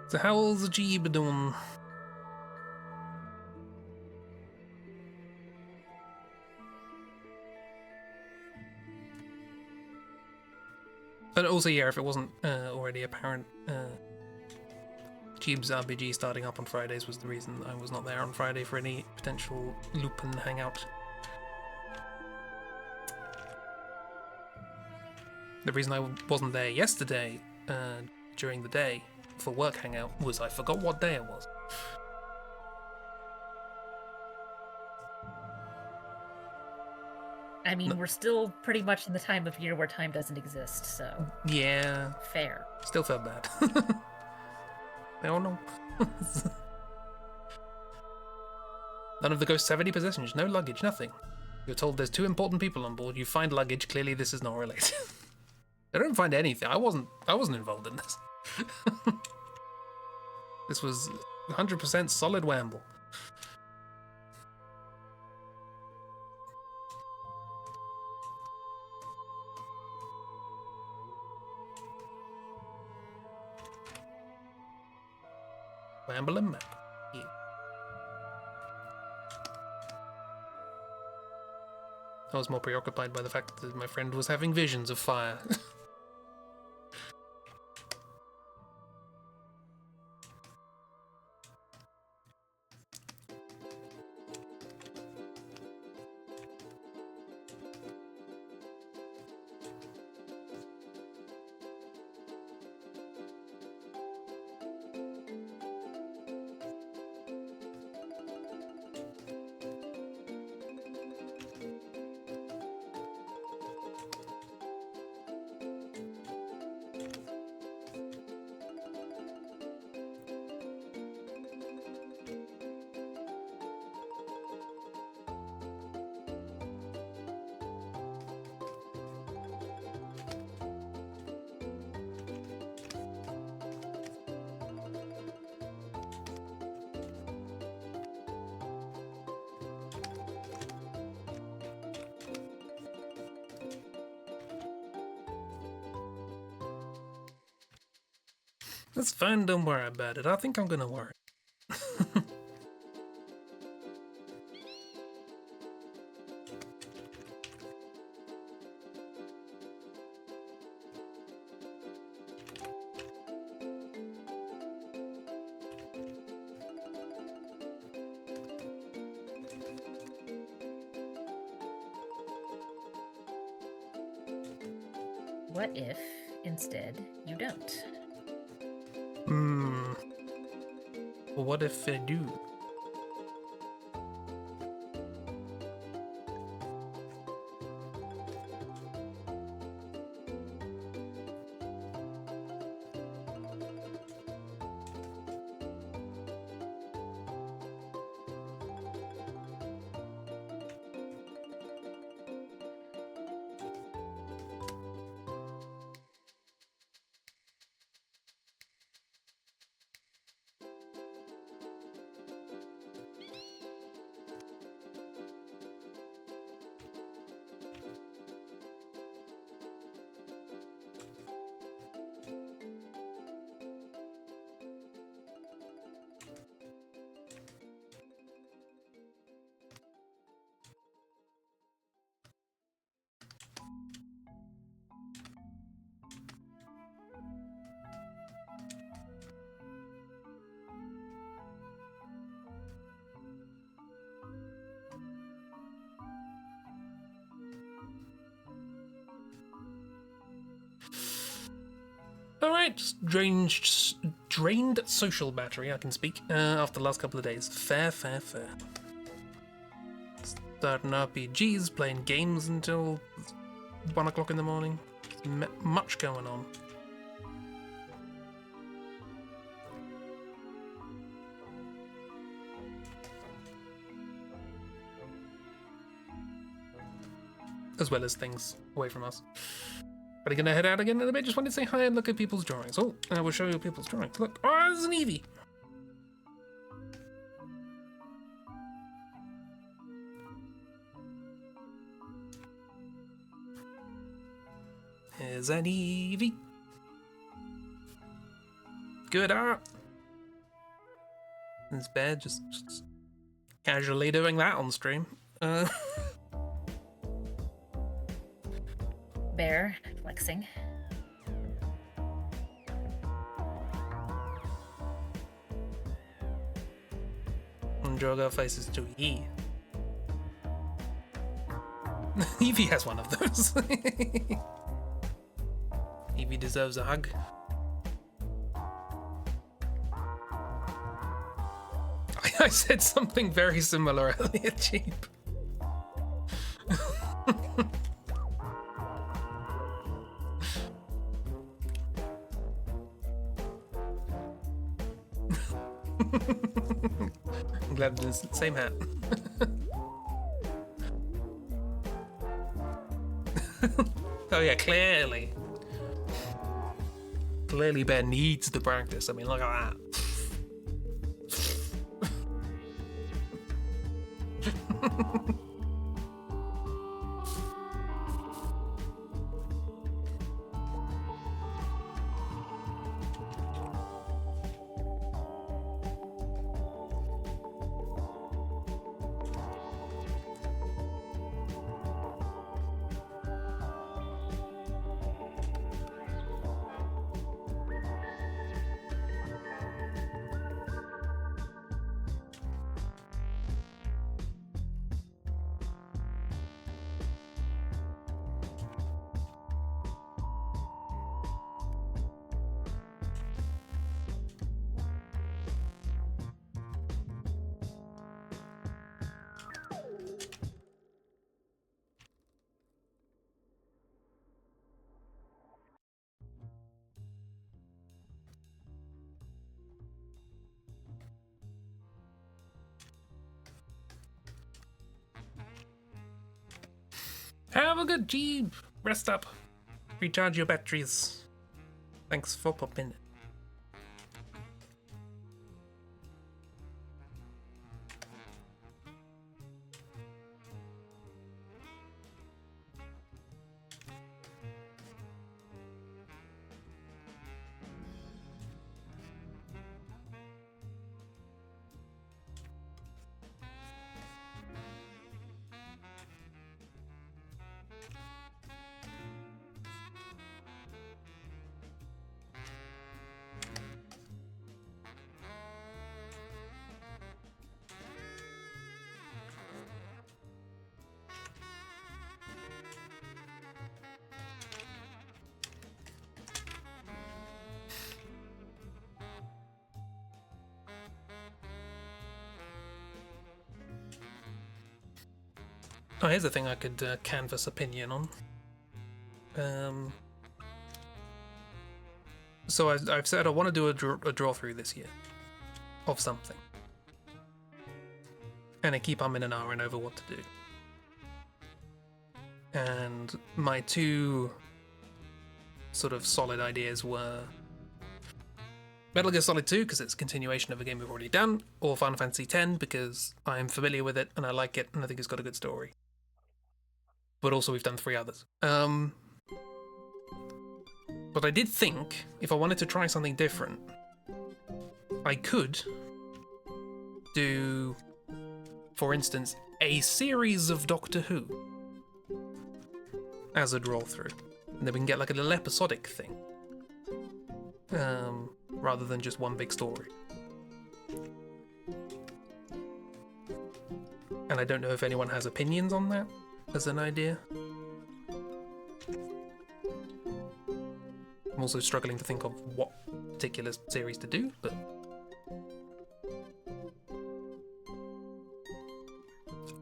So how's the Jeeb doing? And also, yeah, if it wasn't already apparent, Jeeb's RPG starting up on Fridays was the reason I was not there on Friday for any potential Lupin hangout. The reason I wasn't there yesterday during the day for work hangout was I forgot what day it was. I mean, we're still pretty much in the time of year where time doesn't exist, so Yeah, fair. still felt bad. Oh no. None of the ghosts have any possessions, no luggage, nothing. You're told there's 2 important people on board, you find luggage, clearly this is not related. I don't find anything. I wasn't involved in this. This was 100% solid Wamble. Wamble and map. Yeah. I was more preoccupied by the fact that my friend was having visions of fire. That's fine, don't worry about it. I think I'm gonna worry. What if, instead, you don't? Well, what if I do? Alright, just drained social battery, I can speak, after the last couple of days. Fair. Starting RPGs, playing games until 1 o'clock in the morning. Much going on. As well as things away from us. But I'm gonna head out again in a bit. Just wanted to say hi and look at people's drawings. Oh, I will show you people's drawings. Look, oh, there's an Eevee. Here's an Eevee. Good art. It's bad, just casually doing that on stream. Bear flexing. And Drogo faces to E. Eevee has one of those. Eevee deserves a hug. I said something very similar earlier, Cheap. I'm glad it's the same hat. Oh yeah, clearly. Clearly Bear needs the practice. I mean, look at that. Have a good Jeep. Rest up. Recharge your batteries. Thanks for popping. Oh, here's a thing I could canvas opinion on. So I've said I want to do a draw through this year of something, and I keep umming and ahhing over what to do. And my two sort of solid ideas were Metal Gear Solid 2 because it's a continuation of a game we've already done, or Final Fantasy X because I'm familiar with it and I like it and I think it's got a good story. But also we've done 3 others. But I did think, if I wanted to try something different, I could do, for instance, a series of Doctor Who as a draw-through. And then we can get like a little episodic thing. Rather than just one big story. And I don't know if anyone has opinions on that as an idea. I'm also struggling to think of what particular series to do, but...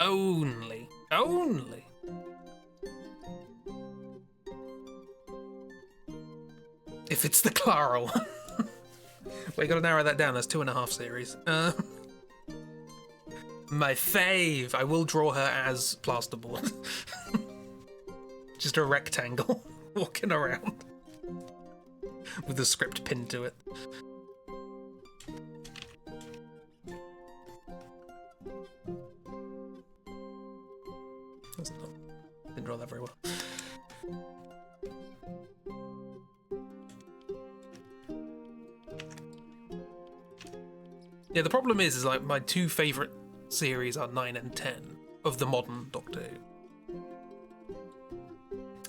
Only. If it's the Clara one. We gotta narrow that down, that's 2.5 series. My fave! I will draw her as plasterboard. Just a rectangle walking around with the script pinned to it. Didn't draw that very well. Yeah, the problem is like my two favourite series are 9 and 10 of the modern Doctor Who.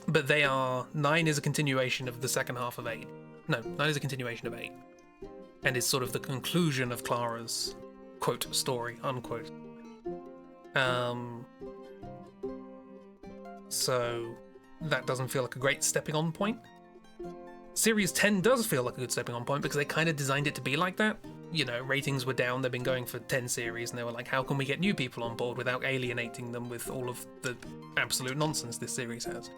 But they are... 9 is a continuation of the second half of 8. No, 9 is a continuation of 8. And is sort of the conclusion of Clara's, quote, story, unquote. So that doesn't feel like a great stepping on point. Series 10 does feel like a good stepping on point because they kind of designed it to be like that. You know, ratings were down, they've been going for 10 series, and they were like, how can we get new people on board without alienating them with all of the absolute nonsense this series has?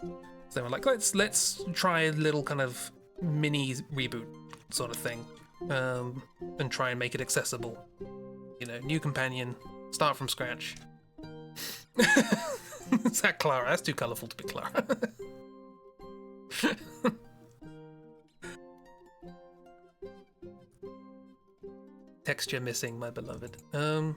So they were like, let's try a little kind of mini reboot sort of thing, and try and make it accessible. You know, new companion, start from scratch. Is that Clara? That's too colourful to be Clara. Texture missing, my beloved. So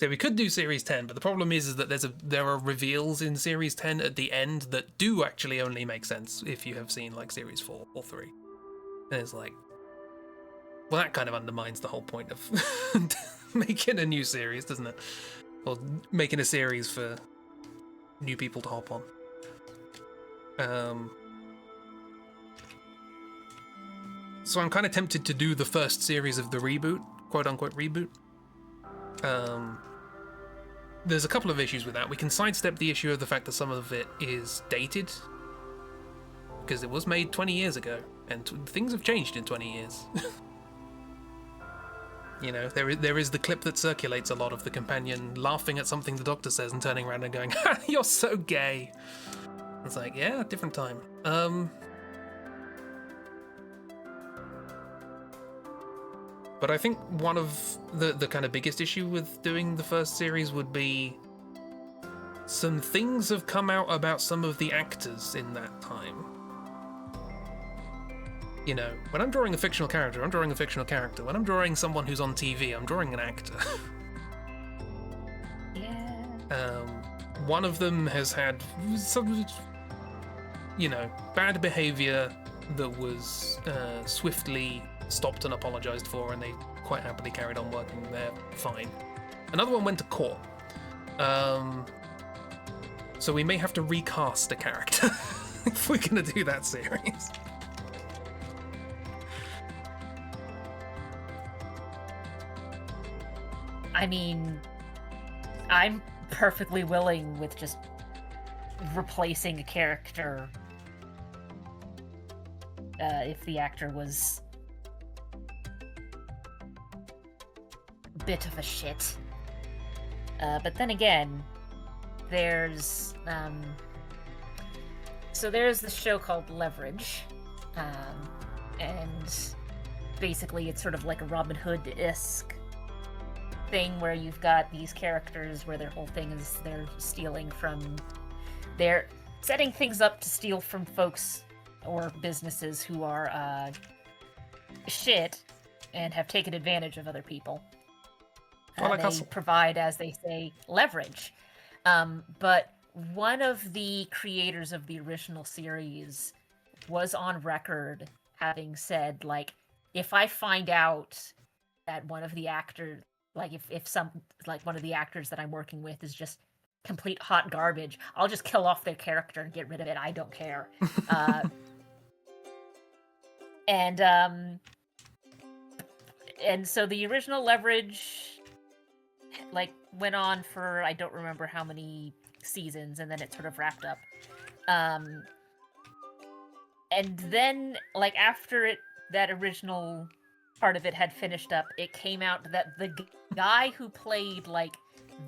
we could do Series 10, but the problem is that there are reveals in Series 10 at the end that do actually only make sense if you have seen like Series 4 or 3. And it's like, well, that kind of undermines the whole point of making a new series, doesn't it? Or making a series for new people to hop on. So I'm kind of tempted to do the first series of the reboot, quote-unquote reboot. There's a couple of issues with that. We can sidestep the issue of the fact that some of it is dated, because it was made 20 years ago, and things have changed in 20 years. You know, there is the clip that circulates a lot of the companion laughing at something the Doctor says and turning around and going, "Ha, you're so gay." It's like, yeah, different time. But I think one of the kind of biggest issue with doing the first series would be some things have come out about some of the actors in that time. You know, when I'm drawing a fictional character, I'm drawing a fictional character. When I'm drawing someone who's on TV, I'm drawing an actor. Yeah. One of them has had some, you know, bad behavior that was swiftly stopped and apologized for, and they quite happily carried on working there fine. Another one went to court. So we may have to recast a character if we're going to do that series. I mean, I'm perfectly willing with just replacing a character if the actor was a bit of a shit. But then again, there's there's the show called Leverage, and basically it's sort of like a Robin Hood-esque thing where you've got these characters where their whole thing is they're setting things up to steal from folks or businesses who are shit and have taken advantage of other people. They provide, as they say, leverage. But one of the creators of the original series was on record having said, like, if I find out that one of the actors, like if one of the actors that I'm working with is just complete hot garbage, I'll just kill off their character and get rid of it. I don't care. And so the original Leverage like went on for I don't remember how many seasons, and then it sort of wrapped up. And then, like, after that original part of it had finished up, it came out that the guy who played, like,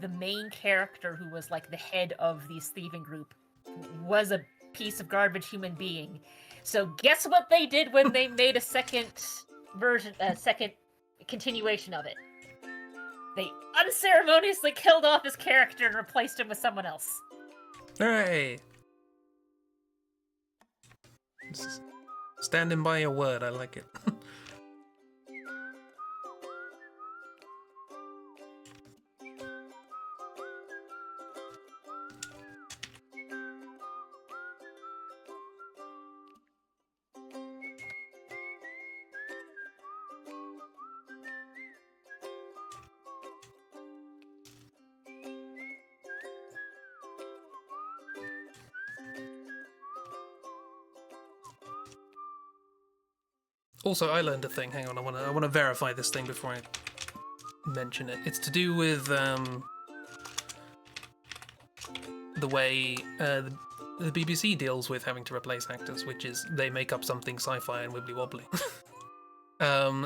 the main character, who was, like, the head of this thieving group, was a piece of garbage human being. So guess what they did when they made a second continuation of it? They unceremoniously killed off his character and replaced him with someone else. Hooray! Standing by your word, I like it. Also, I learned a thing. Hang on, I wanna verify this thing before I mention it. It's to do with the way the BBC deals with having to replace actors, which is they make up something sci-fi and wibbly wobbly.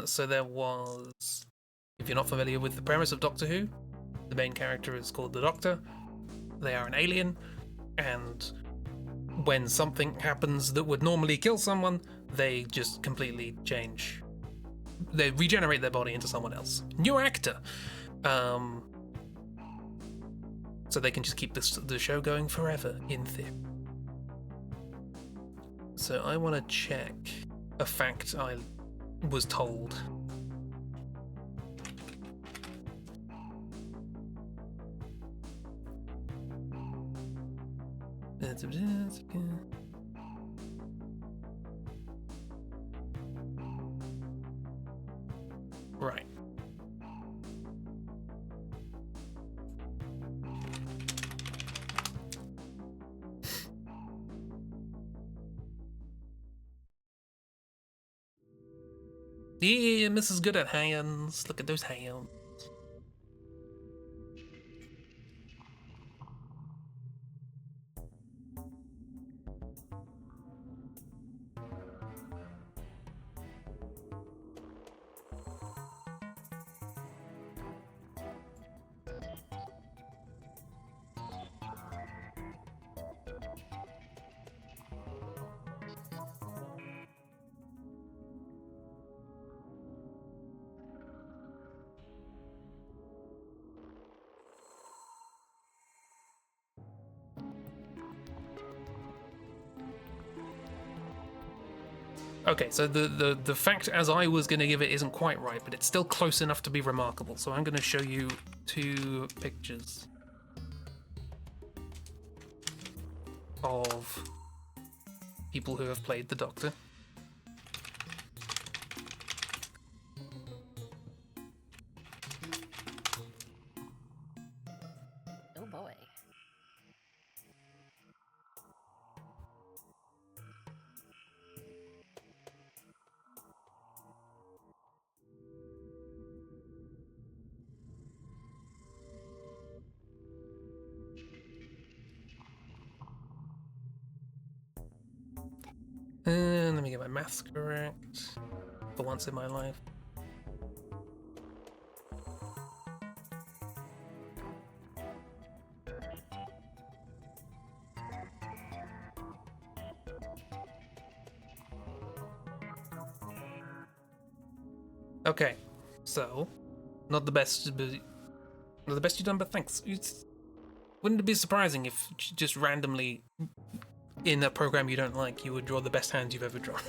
So there was, if you're not familiar with the premise of Doctor Who, the main character is called the Doctor. They are an alien, and when something happens that would normally kill someone, they just completely change. They regenerate their body into someone else. New actor. So they can just keep the show going forever, in theory. So I want to check a fact I was told. Right. Yeah, Mrs. Good at hands. Look at those hands. Okay, so the fact as I was going to give it isn't quite right, but it's still close enough to be remarkable. So I'm going to show you 2 pictures of people who have played the Doctor. Oh boy. And let me get my maths correct for once in my life. Okay, so not the best, but not the best you've done. But thanks. Wouldn't it be surprising if just randomly in a program you don't like, you would draw the best hands you've ever drawn?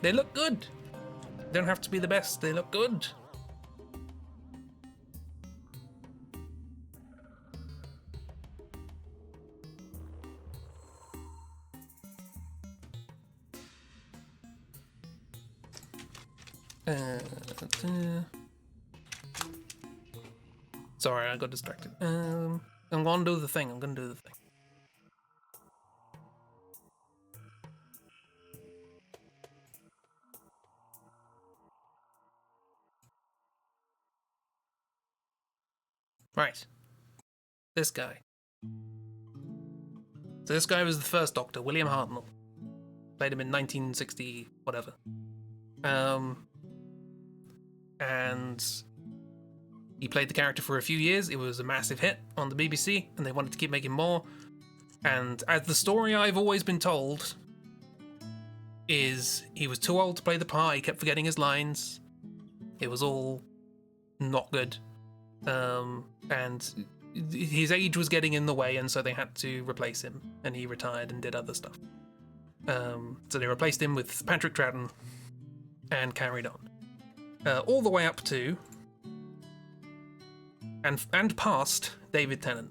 They look good. They don't have to be the best. They look good. Sorry, I got distracted. I'm gonna do the thing. Right. This guy. So this guy was the first Doctor, William Hartnell. Played him in 1960 whatever. And he played the character for a few years. It was a massive hit on the BBC, and they wanted to keep making more. And as the story I've always been told is he was too old to play the part, he kept forgetting his lines. It was all not good. And his age was getting in the way, and so they had to replace him, and he retired and did other stuff. So they replaced him with Patrick Troughton and carried on. All the way up to and past David Tennant.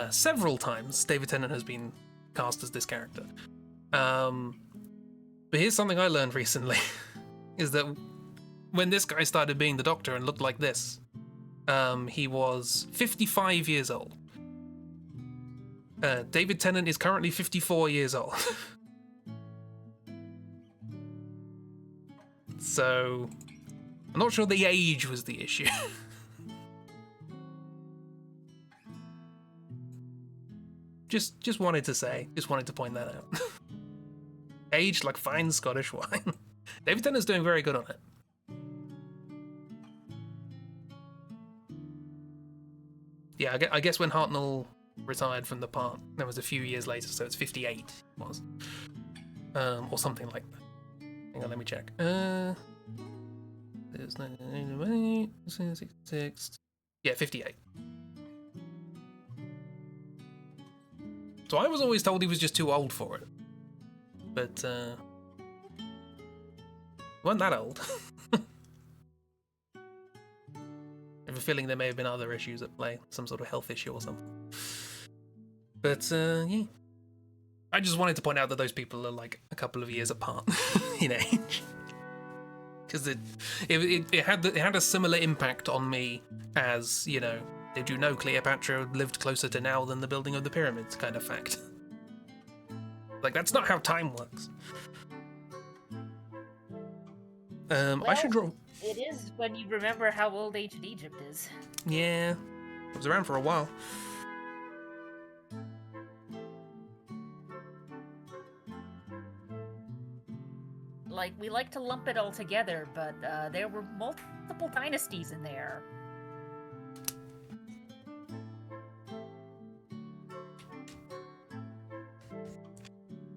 Several times David Tennant has been cast as this character. But here's something I learned recently, is that when this guy started being the Doctor and looked like this, he was 55 years old. David Tennant is currently 54 years old. So, I'm not sure the age was the issue. Just wanted to point that out. Aged like fine Scottish wine. David Tennant's doing very good on it. Yeah, I guess when Hartnell retired from the part, that was a few years later, so it's 58 was. Or something like that. Hang on, let me check. There's 66. Yeah, 58. So I was always told he was just too old for it. But, he wasn't that old. I have a feeling there may have been other issues at play, some sort of health issue or something. But, yeah. I just wanted to point out that those people are like a couple of years apart in age. Because it had a similar impact on me as, you know, did you know Cleopatra lived closer to now than the building of the pyramids kind of fact. Like, that's not how time works. I should draw... It is when you remember how old ancient Egypt is. Yeah, it was around for a while. Like, we like to lump it all together, but there were multiple dynasties in there.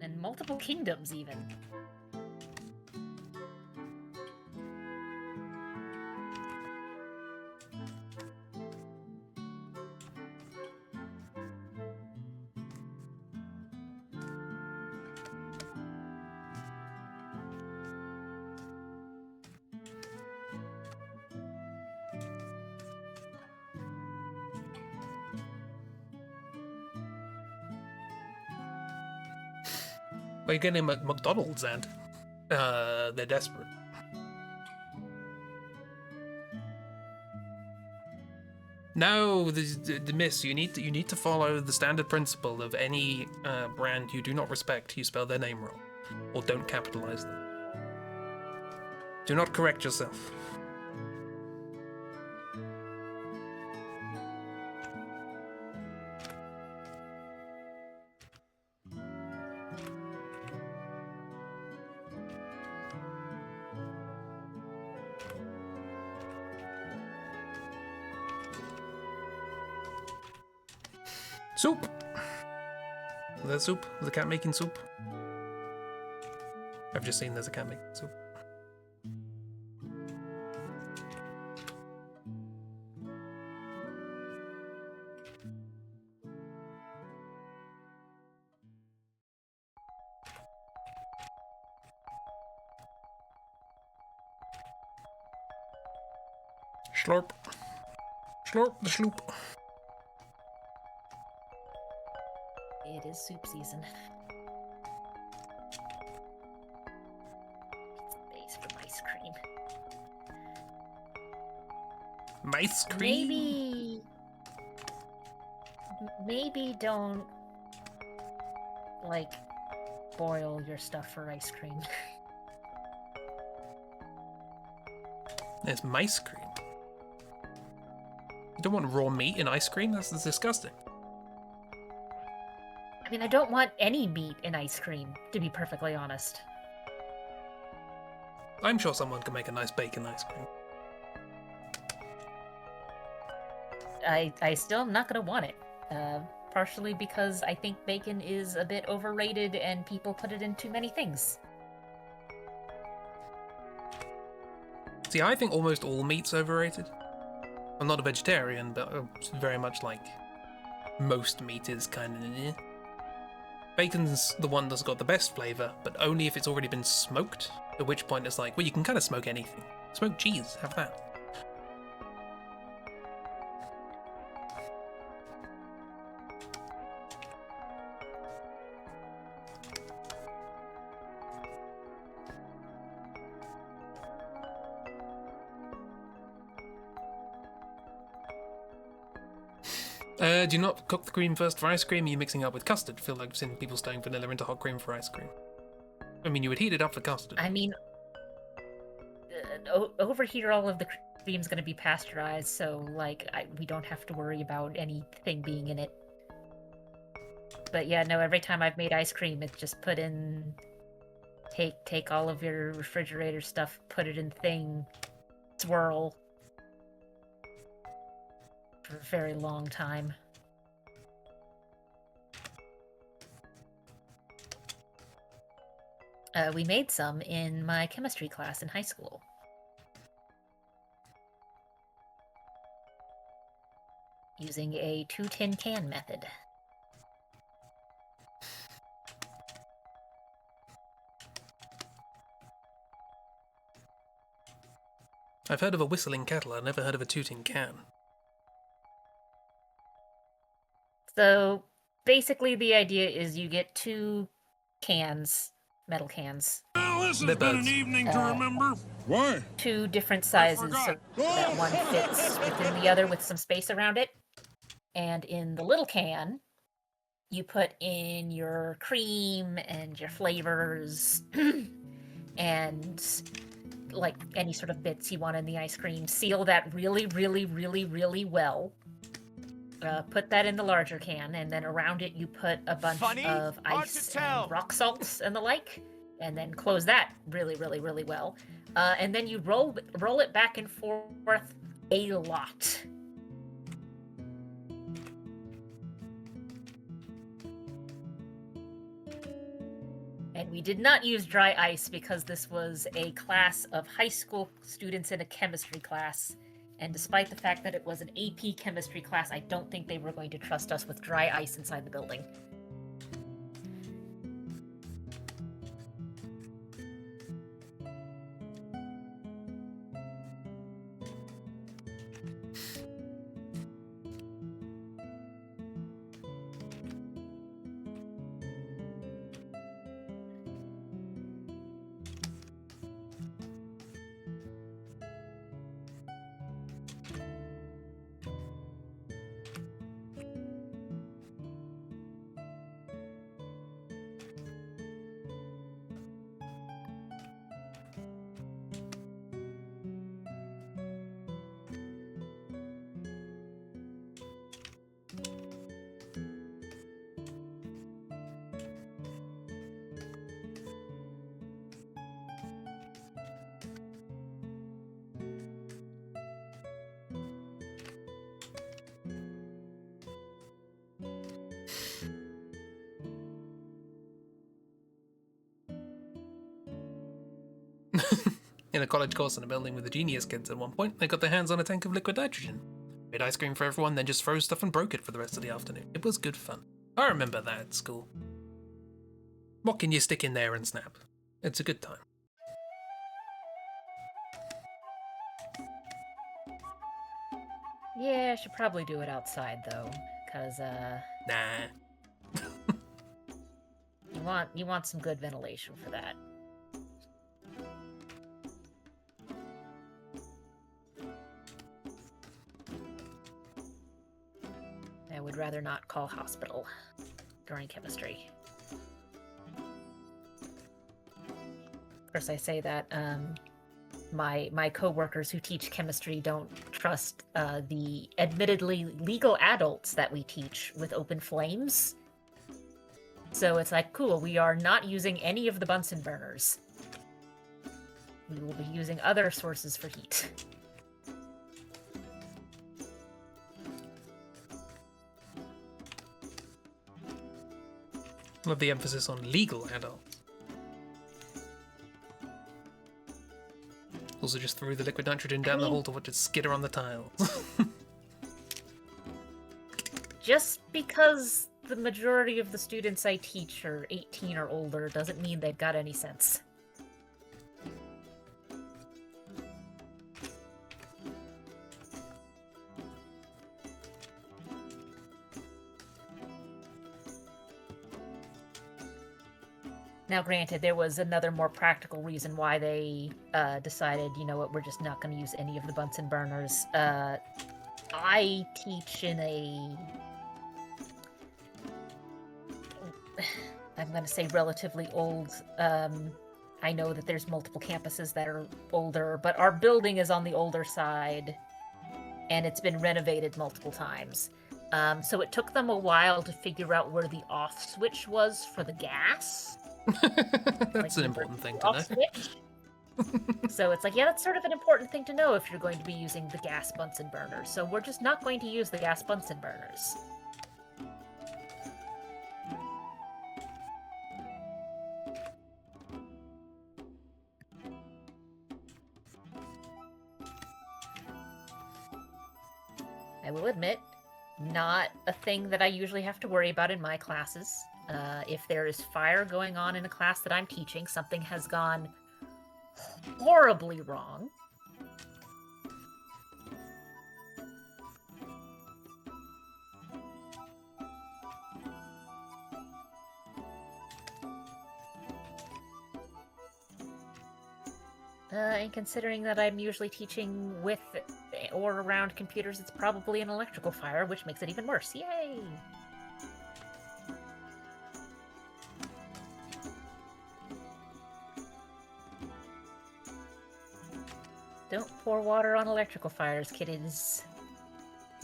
And multiple kingdoms, even. Well, you're getting McDonald's and they're desperate. No, the miss. You need to follow the standard principle of any brand you do not respect. You spell their name wrong, or don't capitalize them. Do not correct yourself. Soup! There's soup. There's a cat making soup. I've just seen there's a cat making soup. Slurp. Slurp the sloop. It is soup season. Space for ice cream. Ice cream? Maybe don't, like, boil your stuff for ice cream. It's mice cream. You don't want raw meat in ice cream? That's disgusting. I mean, I don't want any meat in ice cream, to be perfectly honest. I'm sure someone can make a nice bacon ice cream. I still am not gonna want it. Partially because I think bacon is a bit overrated and people put it in too many things. See, I think almost all meat's overrated. I'm not a vegetarian, but very much like most meat is kind of eh. Bacon's the one that's got the best flavour, but only if it's already been smoked, at which point it's like, well, you can kind of smoke anything. Smoked cheese, have that. Do you not cook the cream first for ice cream? Are you mixing it up with custard? I feel like I've seen people stirring vanilla into hot cream for ice cream. I mean, you would heat it up for custard. I mean, over here, all of the cream's going to be pasteurized, so like we don't have to worry about anything being in it. But yeah, no. Every time I've made ice cream, it's just put in. Take all of your refrigerator stuff, put it in thing, swirl for a very long time. We made some in my chemistry class in high school. Using a 2 tin can method. I've heard of a whistling kettle, I've never heard of a tooting can. So basically the idea is you get 2 cans, metal cans. Well, this has been an evening to remember. Why? 2 different sizes so that one fits within the other with some space around it. And in the little can, you put in your cream and your flavors and like any sort of bits you want in the ice cream. Seal that really, really, really, really well. Put that in the larger can, and then around it you put a bunch of ice and rock salts and the like, and then close that really, really, really well. And then you roll it back and forth a lot. And we did not use dry ice because this was a class of high school students in a chemistry class. And despite the fact that it was an AP chemistry class, I don't think they were going to trust us with dry ice inside the building. In a college course in a building with the genius kids at one point, they got their hands on a tank of liquid nitrogen. Made ice cream for everyone, then just froze stuff and broke it for the rest of the afternoon. It was good fun. I remember that at school. What can you stick in there and snap? It's a good time. Yeah, I should probably do it outside though, because Nah. you want some good ventilation for that. I would rather not call hospital during chemistry. Of course, I say that my coworkers who teach chemistry don't trust the admittedly legal adults that we teach with open flames. So it's like, cool, we are not using any of the Bunsen burners. We will be using other sources for heat. Love the emphasis on legal adults. Also just threw the liquid nitrogen down the hole to watch it skitter on the tiles. Just because the majority of the students I teach are 18 or older doesn't mean they've got any sense. Now, granted, there was another more practical reason why they decided, you know what, we're just not going to use any of the Bunsen burners. I teach in a... I'm going to say relatively old. I know that there's multiple campuses that are older, but our building is on the older side, and it's been renovated multiple times. So it took them a while to figure out where the off switch was for the gas. That's an important thing to know. Switch. So it's like, yeah, that's sort of an important thing to know if you're going to be using the gas Bunsen burners. So we're just not going to use the gas Bunsen burners. I will admit, not a thing that I usually have to worry about in my classes. If there is fire going on in a class that I'm teaching, something has gone horribly wrong. And considering that I'm usually teaching with or around computers, it's probably an electrical fire, which makes it even worse. Yay! Don't pour water on electrical fires, kiddies.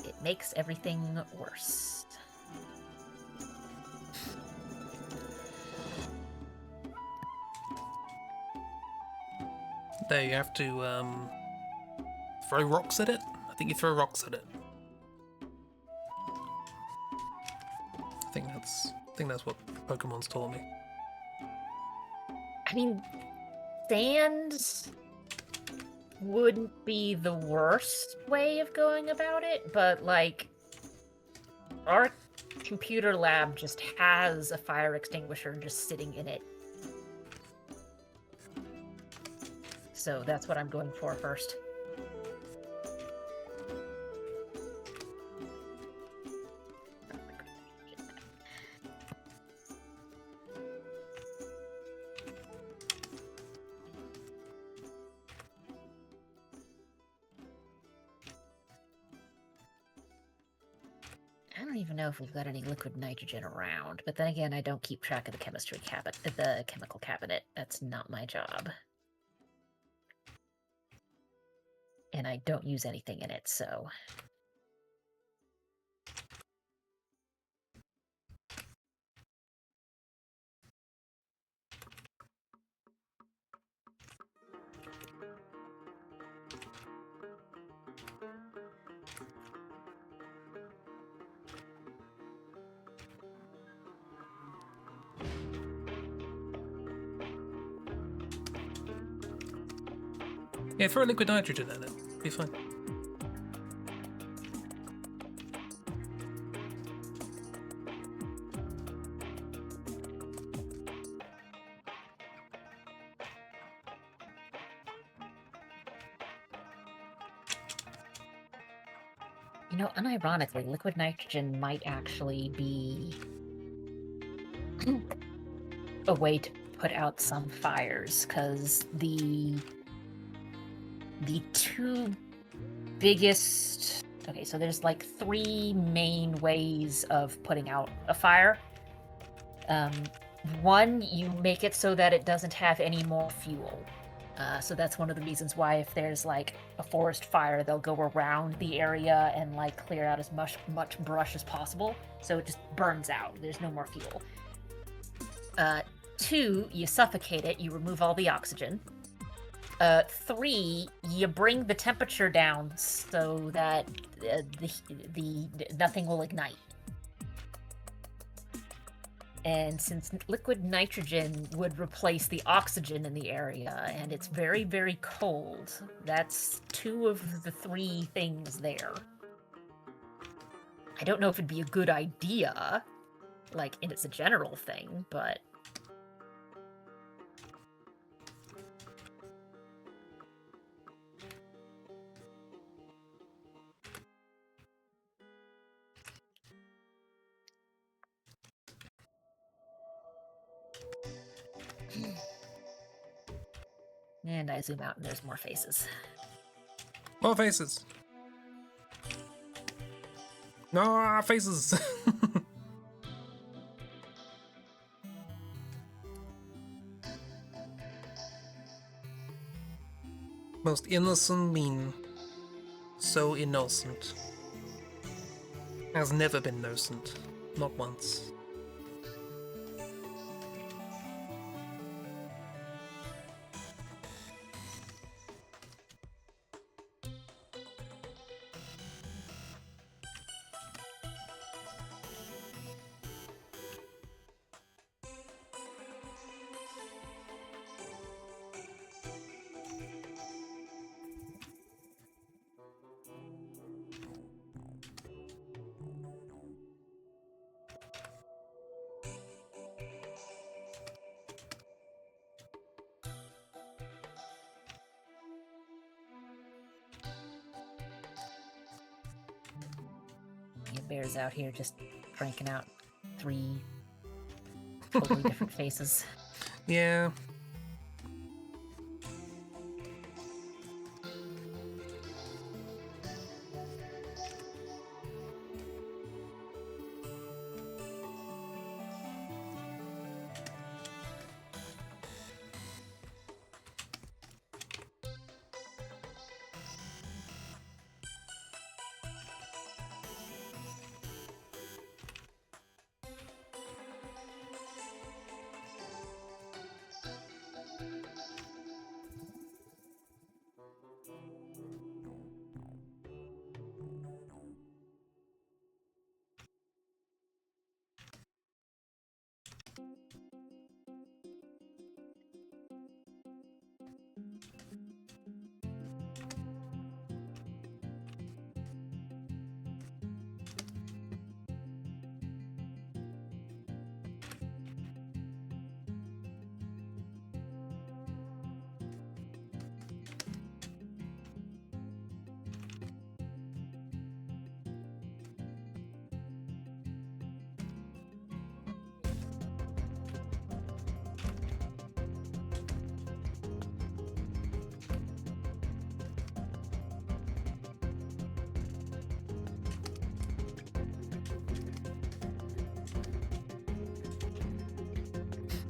It makes everything worse. There, you have to throw rocks at it. I think you throw rocks at it. I think that's what Pokemon's taught me. I mean, sand wouldn't be the worst way of going about it, but like our computer lab just has a fire extinguisher just sitting in it. So that's what I'm going for first. I don't even know if we've got any liquid nitrogen around, but then again, I don't keep track of the the chemical cabinet. That's not my job. And I don't use anything in it, so... Yeah, throw liquid nitrogen in it. Be fine. You know, unironically, liquid nitrogen might actually be a way to put out some fires, because the two biggest... Okay, so there's like 3 main ways of putting out a fire. One, you make it so that it doesn't have any more fuel. So that's one of the reasons why if there's like a forest fire, they'll go around the area and like clear out as much brush as possible. So it just burns out. There's no more fuel. 2, you suffocate it. You remove all the oxygen. 3, you bring the temperature down so that the nothing will ignite. And since liquid nitrogen would replace the oxygen in the area, and it's very, very cold, that's 2 of the 3 things there. I don't know if it'd be a good idea, like, and it's a general thing, but... And I zoom out and there's more faces. More faces. No, faces. Most innocent mean. So innocent. Has never been innocent. Not once. Bear's out here just cranking out 3 totally different faces. Yeah.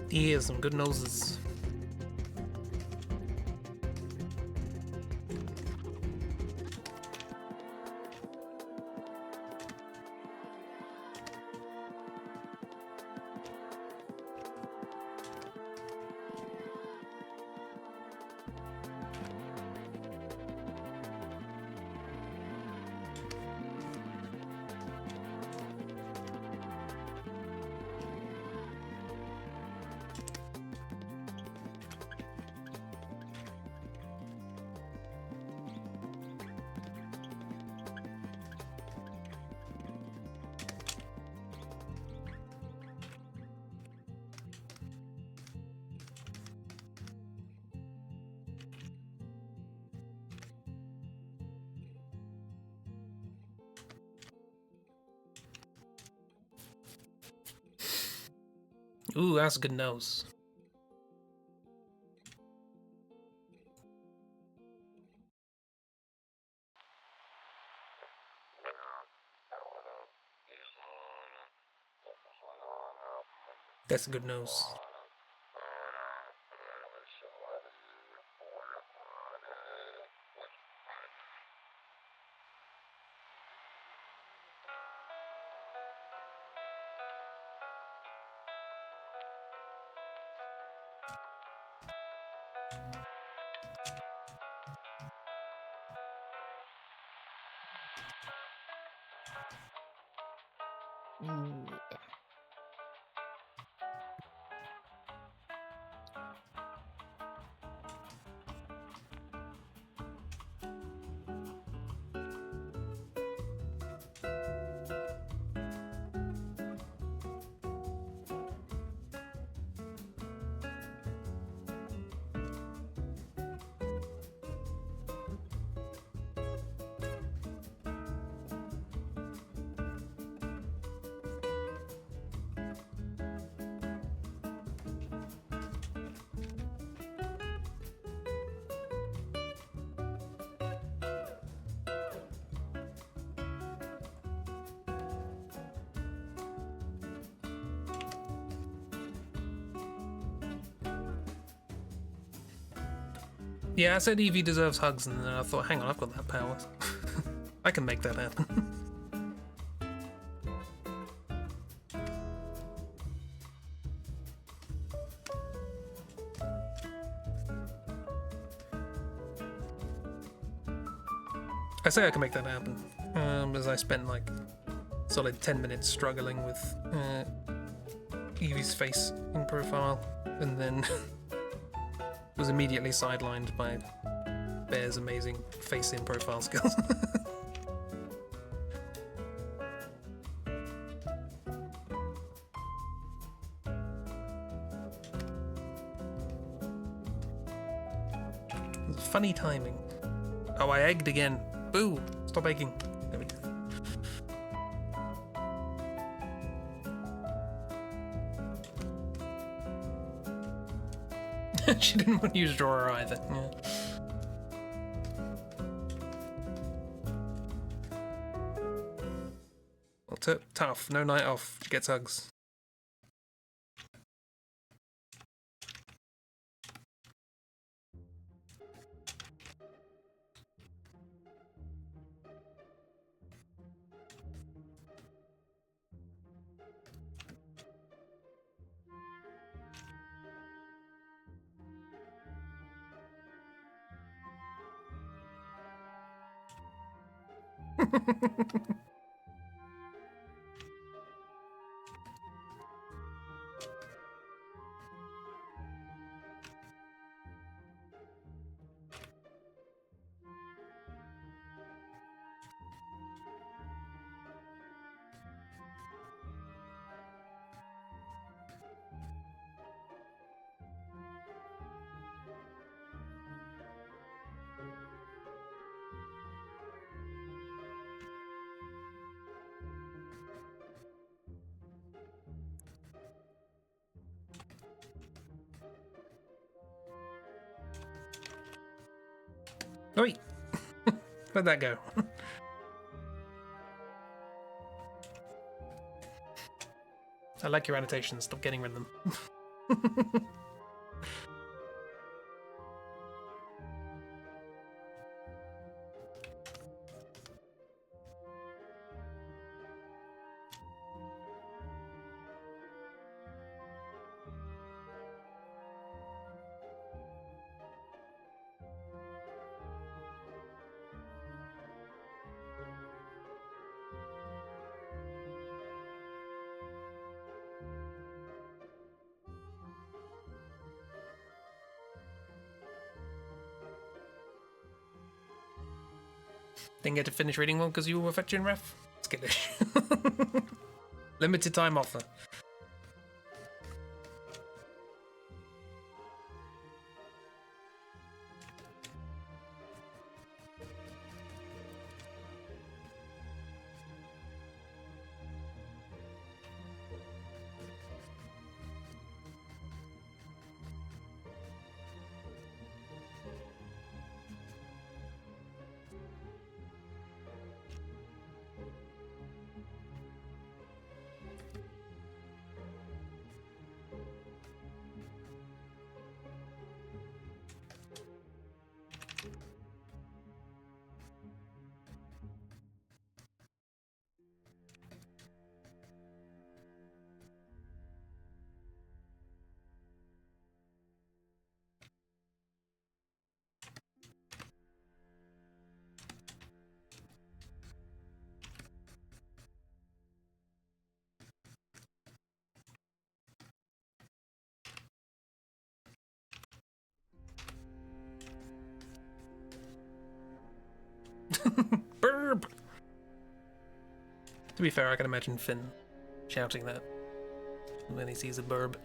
He has some good noses. Ooh, that's a good nose. That's a good nose. Yeah, I said Evie deserves hugs, and then I thought, hang on, I've got that power. I can make that happen. I say I can make that happen, as I spent like solid 10 minutes struggling with Evie's face in profile, and then was immediately sidelined by Bear's amazing face in profile skills. Funny timing. Oh, I egged again. Boo! Stop egging. There we go. She didn't want to use drawer either. Yeah. Well, tough. No night off. She gets hugs. Oi! Where'd that go? I like your annotations. Stop getting rid of them. Didn't get to finish reading one because you were fetching ref? Skittish. Limited time offer. Burb! To be fair, I can imagine Finn shouting that when he sees a burb.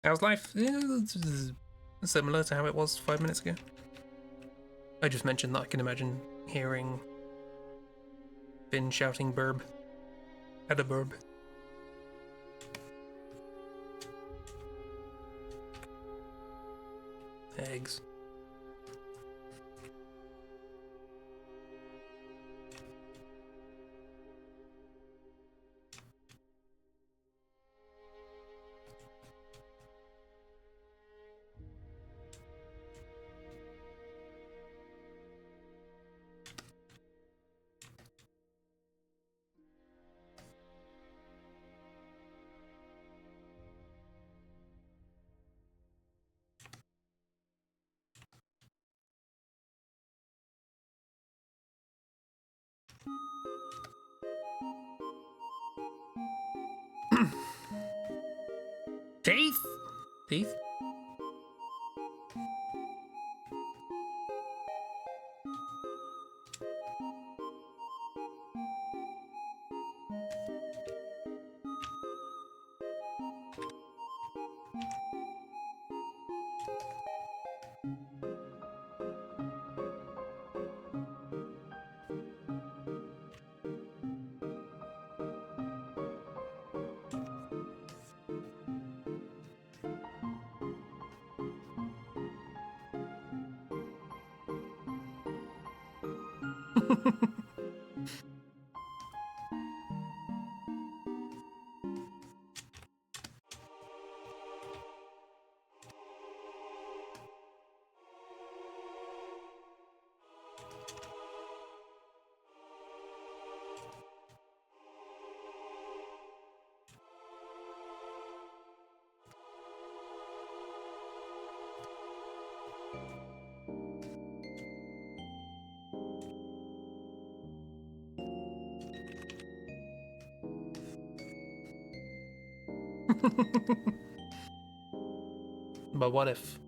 How's life? Yeah, it's similar to how it was 5 minutes ago. I just mentioned that I can imagine hearing Finn shouting burb at a burb. Eggs. Teeth? Teeth? But what if?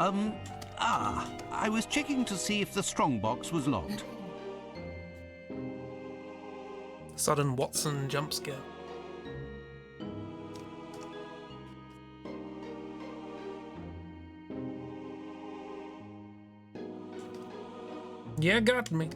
I was checking to see if the strongbox was locked. Sudden Watson jump scare. Yeah, got me.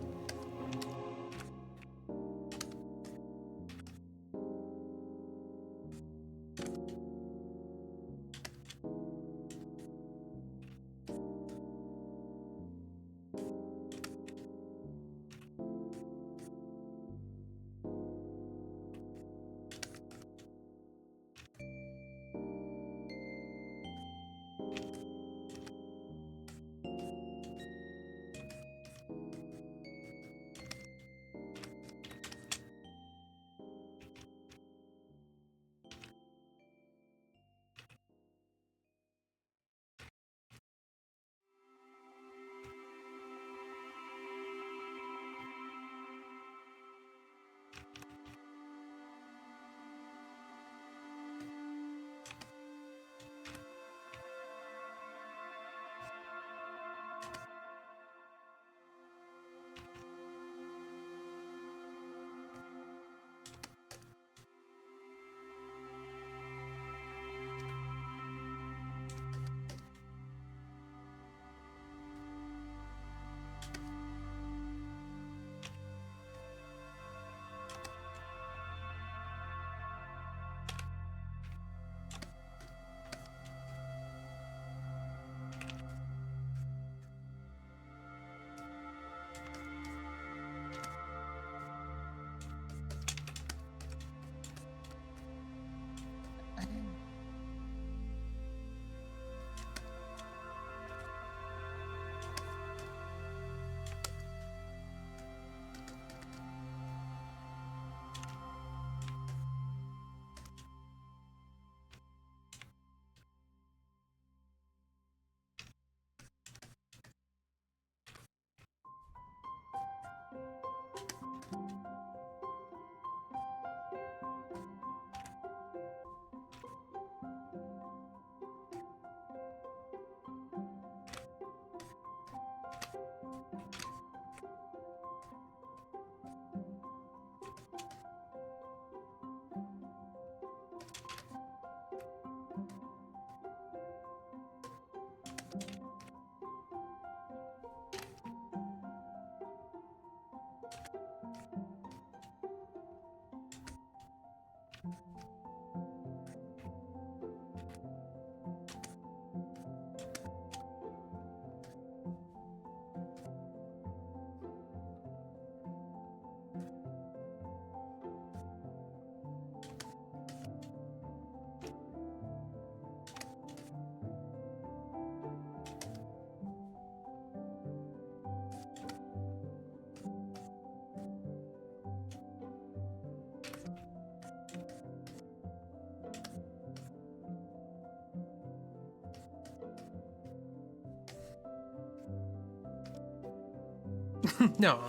No.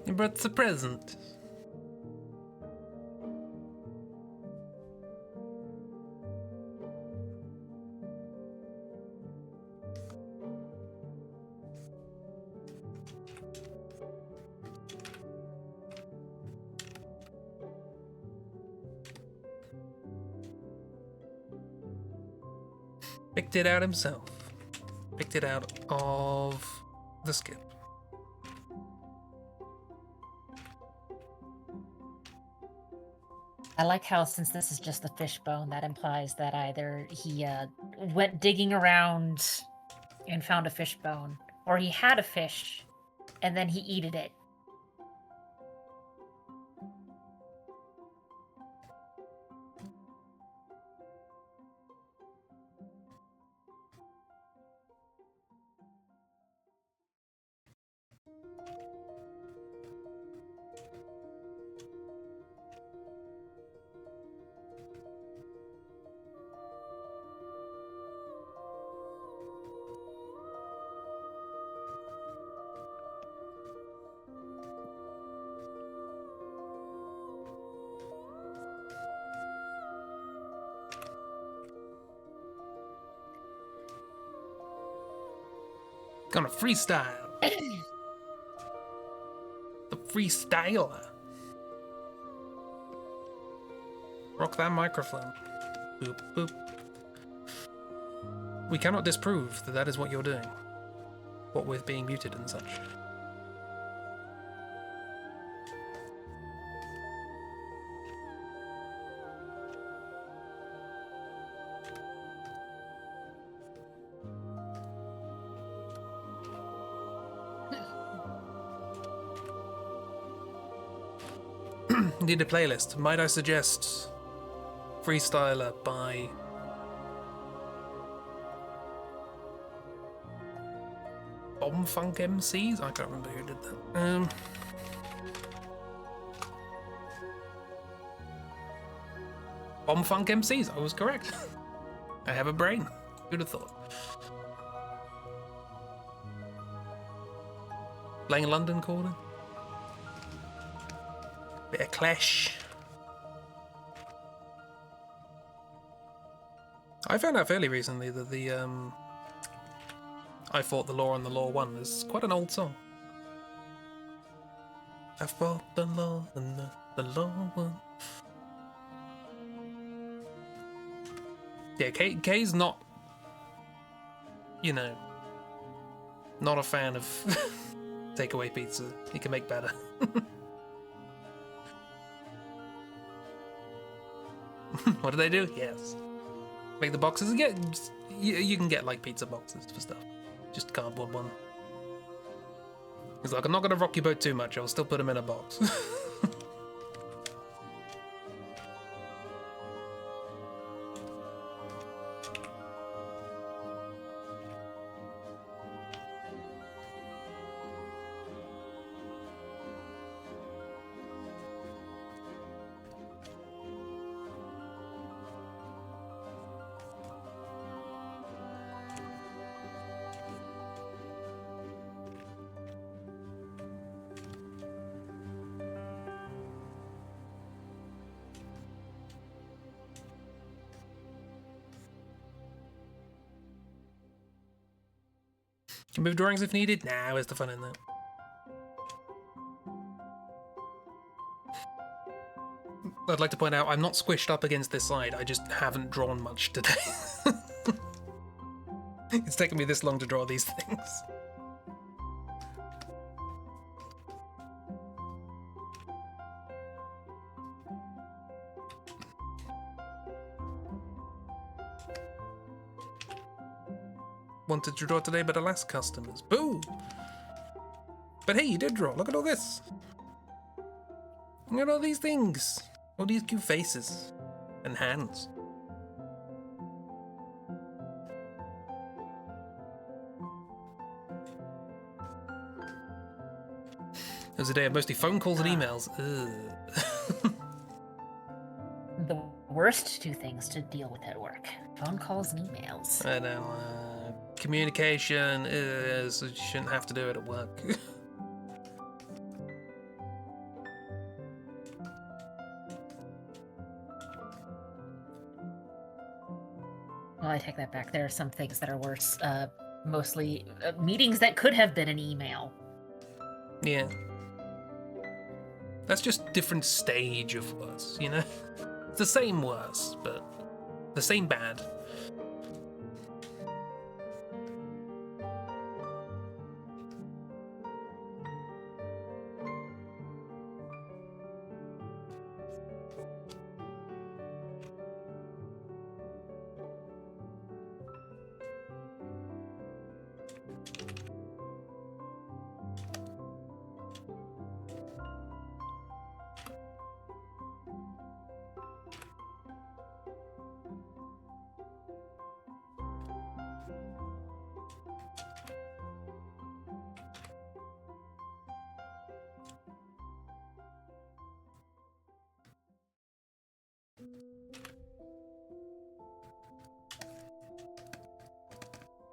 But it's a present. Picked it out himself. Picked it out of the skip. I like how, since this is just the fishbone, that implies that either he went digging around and found a fishbone, or he had a fish and then he eated it. Gonna freestyle. The freestyler. Rock that microphone. Boop, boop. We cannot disprove that that is what you're doing. What with being muted and such. Need a playlist. Might I suggest Freestyler by Bomb Funk MCs? I can't remember who did that. Bomb Funk MCs, I was correct. I have a brain. Who'd have thought? Playing London Calling? Bit of Clash. I found out fairly recently that the I Fought the Law and the Law Won is quite an old song. I fought the law and the law won. Yeah, Kay's not, you know, not a fan of takeaway pizza. He can make better. What do they do? Yes. Make the boxes and get. You can get like pizza boxes for stuff. Just cardboard one. He's like, I'm not gonna rock your boat too much. I'll still put them in a box. Can move drawings if needed? Nah, where's the fun in that? I'd like to point out I'm not squished up against this side, I just haven't drawn much today. It's taken me this long to draw these things. Wanted to draw today, but alas, customers. Boo! But hey, you did draw. Look at all this. Look at all these things. All these cute faces. And hands. It was a day of mostly phone calls and emails. Ugh. The worst two things to deal with at work. Phone calls and emails. I know, communication is, you shouldn't have to do it at work. Well, I take that back. There are some things that are worse. Mostly meetings that could have been an email. Yeah. That's just different stage of worse, you know? It's the same worse, but the same bad.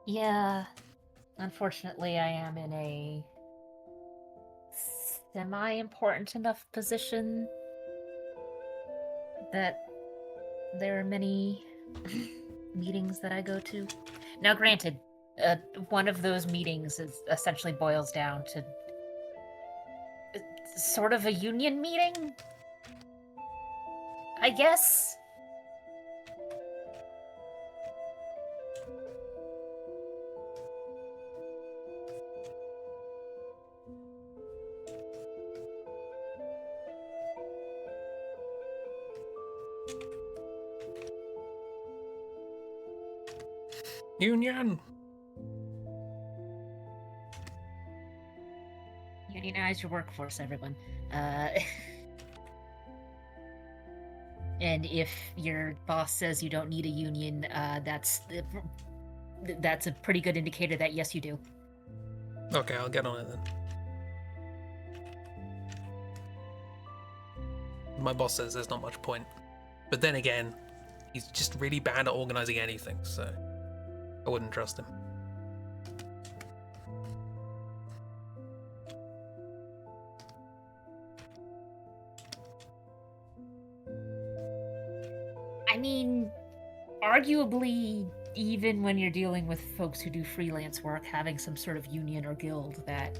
Yeah, unfortunately, I am in a semi-important enough position that there are many meetings that I go to. Now, granted, one of those meetings is essentially boils down to sort of a union meeting, I guess. Union. Unionize your workforce, everyone. And if your boss says you don't need a union, that's a pretty good indicator that yes, you do. Okay, I'll get on it then. My boss says there's not much point. But then again, he's just really bad at organizing anything, so I wouldn't trust him. I mean, arguably, even when you're dealing with folks who do freelance work, having some sort of union or guild that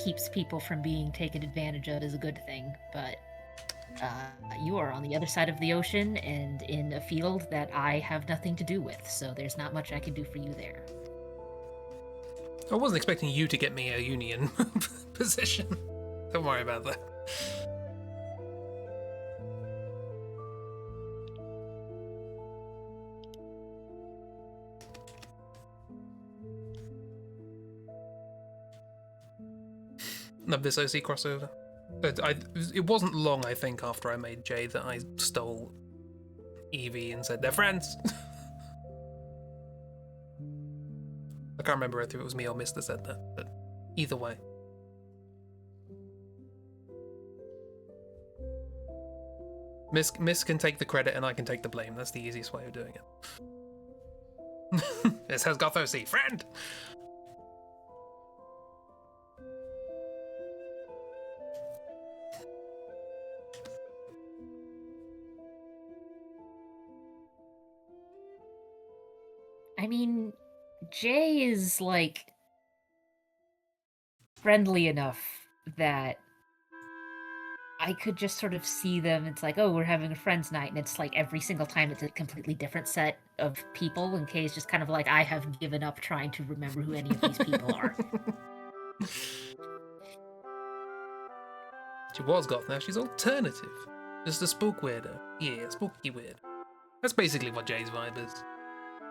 keeps people from being taken advantage of is a good thing, but you are on the other side of the ocean and in a field that I have nothing to do with, so there's not much I can do for you there. I wasn't expecting you to get me a union position. Don't worry about that. Of this OC crossover. But it wasn't long, I think, after I made Jay that I stole Evie and said they're friends. I can't remember if it was me or Mister said that, but either way. Miss can take the credit and I can take the blame. That's the easiest way of doing it. This has Goth OC, friend! I mean, Jay is, like, friendly enough that I could just sort of see them. It's like, oh, we're having a friends night, and it's like every single time it's a completely different set of people, and Kay's just kind of like, I have given up trying to remember who any of these people are. She was goth, now she's alternative. Just a spook weirdo. Yeah, spooky weird. That's basically what Jay's vibe is.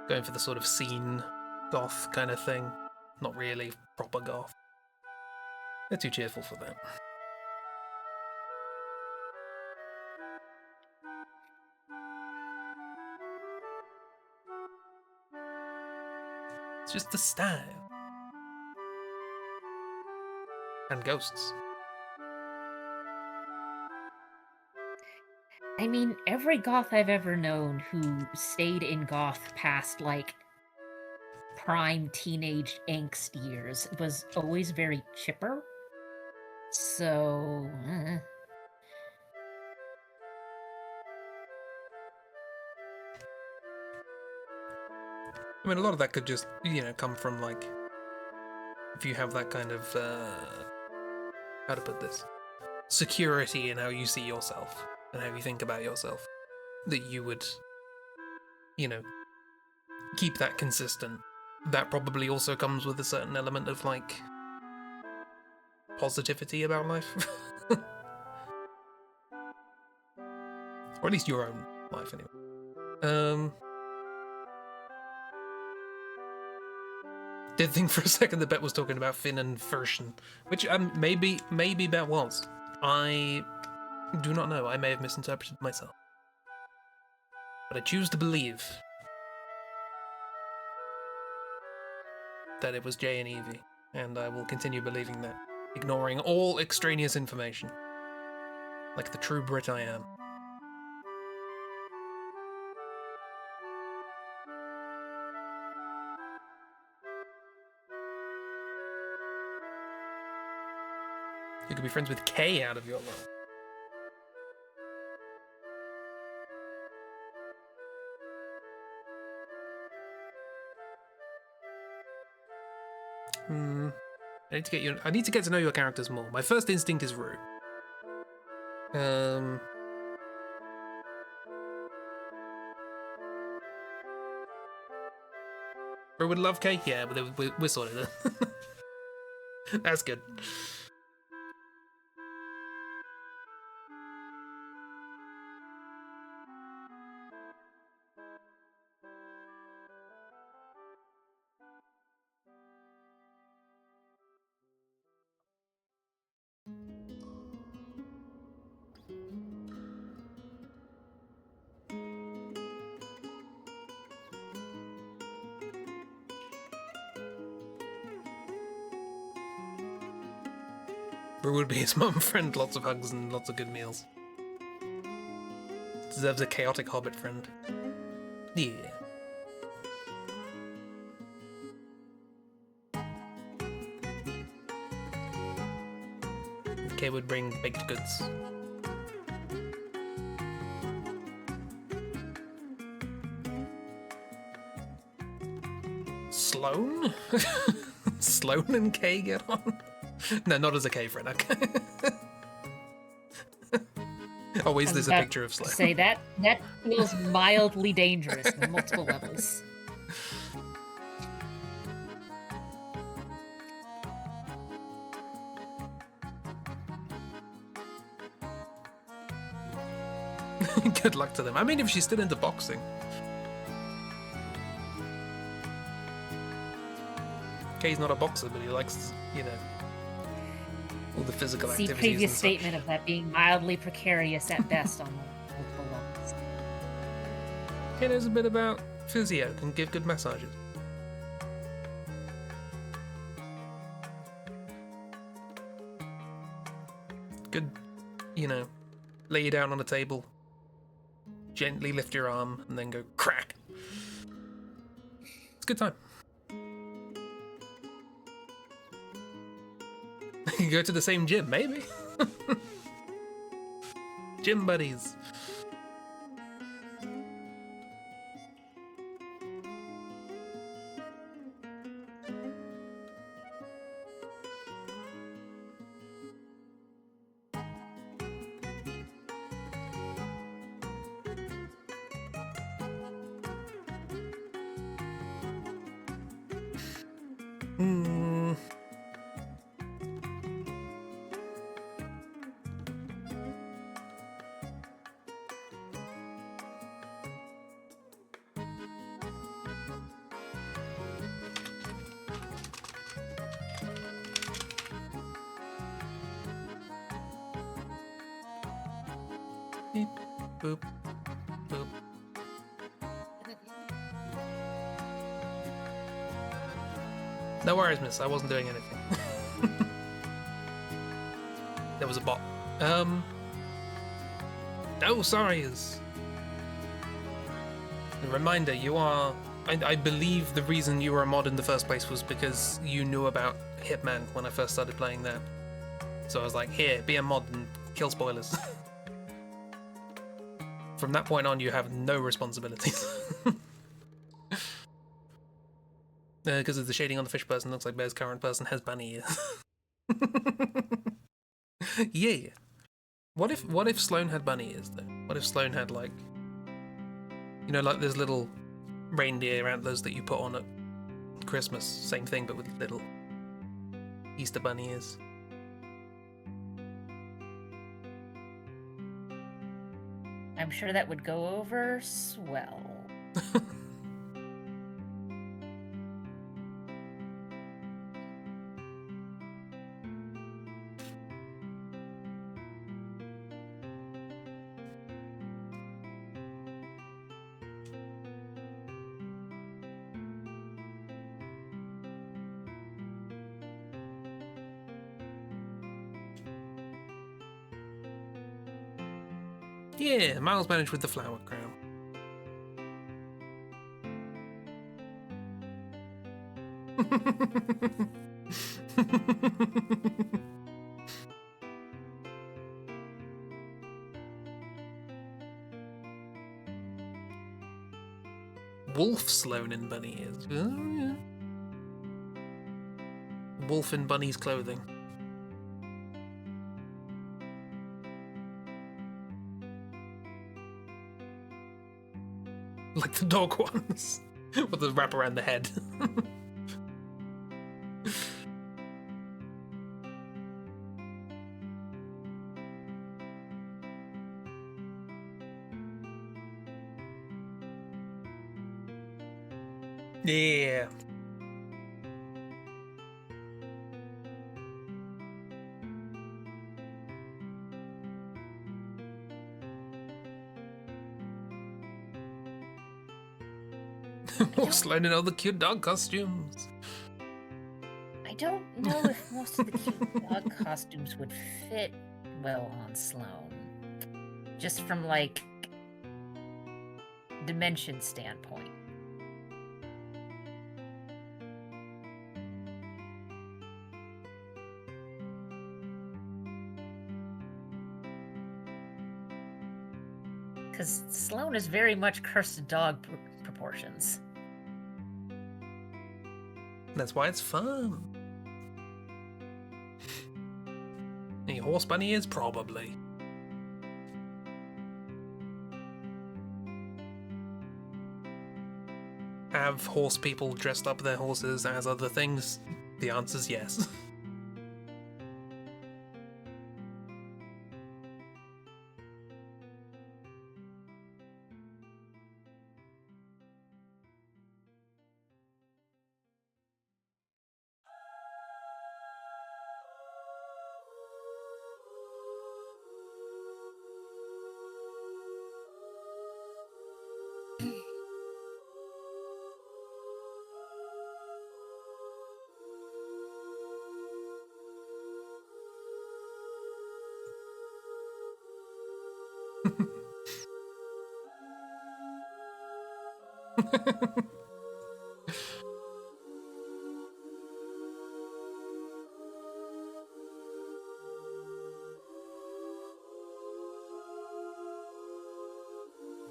Going for the sort of scene goth kind of thing. Not really proper goth. They're too cheerful for that. It's just the style. And ghosts. I mean, every goth I've ever known who stayed in goth past, like, prime teenage angst years was always very chipper. So, I mean, a lot of that could just, come from, like, if you have that kind of, how to put this, security in how you see yourself and how you think about yourself, that you would, keep that consistent. That probably also comes with a certain element of, like, positivity about life. Or at least your own life, anyway. Did think for a second that Bet was talking about Finn and Fershen, which maybe Bet was. I do not know. I may have misinterpreted myself. But I choose to believe that it was Jay and Evie, and I will continue believing that, ignoring all extraneous information, like the true Brit I am. You could be friends with Kay out of your life. I need to get to know your characters more. My first instinct is Rue. Rue would love cake? Yeah, but we're sorted. That's good. Rue would be his mum friend, lots of hugs and lots of good meals. Deserves a chaotic hobbit friend. Yeah. Kay would bring baked goods. Sloane? Sloane and Kay get on? No, not as a Kay friend, okay. Oh, is this a picture of Sloane? Say that feels mildly dangerous on multiple levels. Good luck to them. I mean, if she's still into boxing. Kay's not a boxer, but he likes, you know, all the physical See activities. previous and statement of that being mildly precarious at best on multiple levels. Kay knows a bit about physio, can give good massages. Good, you know, lay you down on a table, gently lift your arm, and then go crack. It's a good time. You go to the same gym, maybe. Gym buddies. Beep, boop, boop. No worries, miss. I wasn't doing anything. There was a bot. Oh, sorry. A reminder, you are... I believe the reason you were a mod in the first place was because you knew about Hitman when I first started playing that. So I was like, here, be a mod and kill spoilers. From that point on, you have no responsibilities. Because of the shading on the fish person, looks like Bear's current person has bunny ears. Yeah. What if Sloane had bunny ears though? What if Sloane had like, you know, like those little reindeer antlers that you put on at Christmas? Same thing, but with little Easter bunny ears. I'm sure that would go over swell. Yeah, Miles managed with the flower crown. Wolf Sloane and bunny ears. Oh, yeah. wolf in bunny's clothing. Like the dog ones. With the wrap around the head. Yeah. Horse learning all the cute dog costumes. I don't know if most of the cute dog costumes would fit well on Sloane. Just from, like, dimension standpoint. Because Sloane is very much cursed dog proportions. That's why it's fun. A horse bunny is probably. Have horse people dressed up their horses as other things? The answer's yes.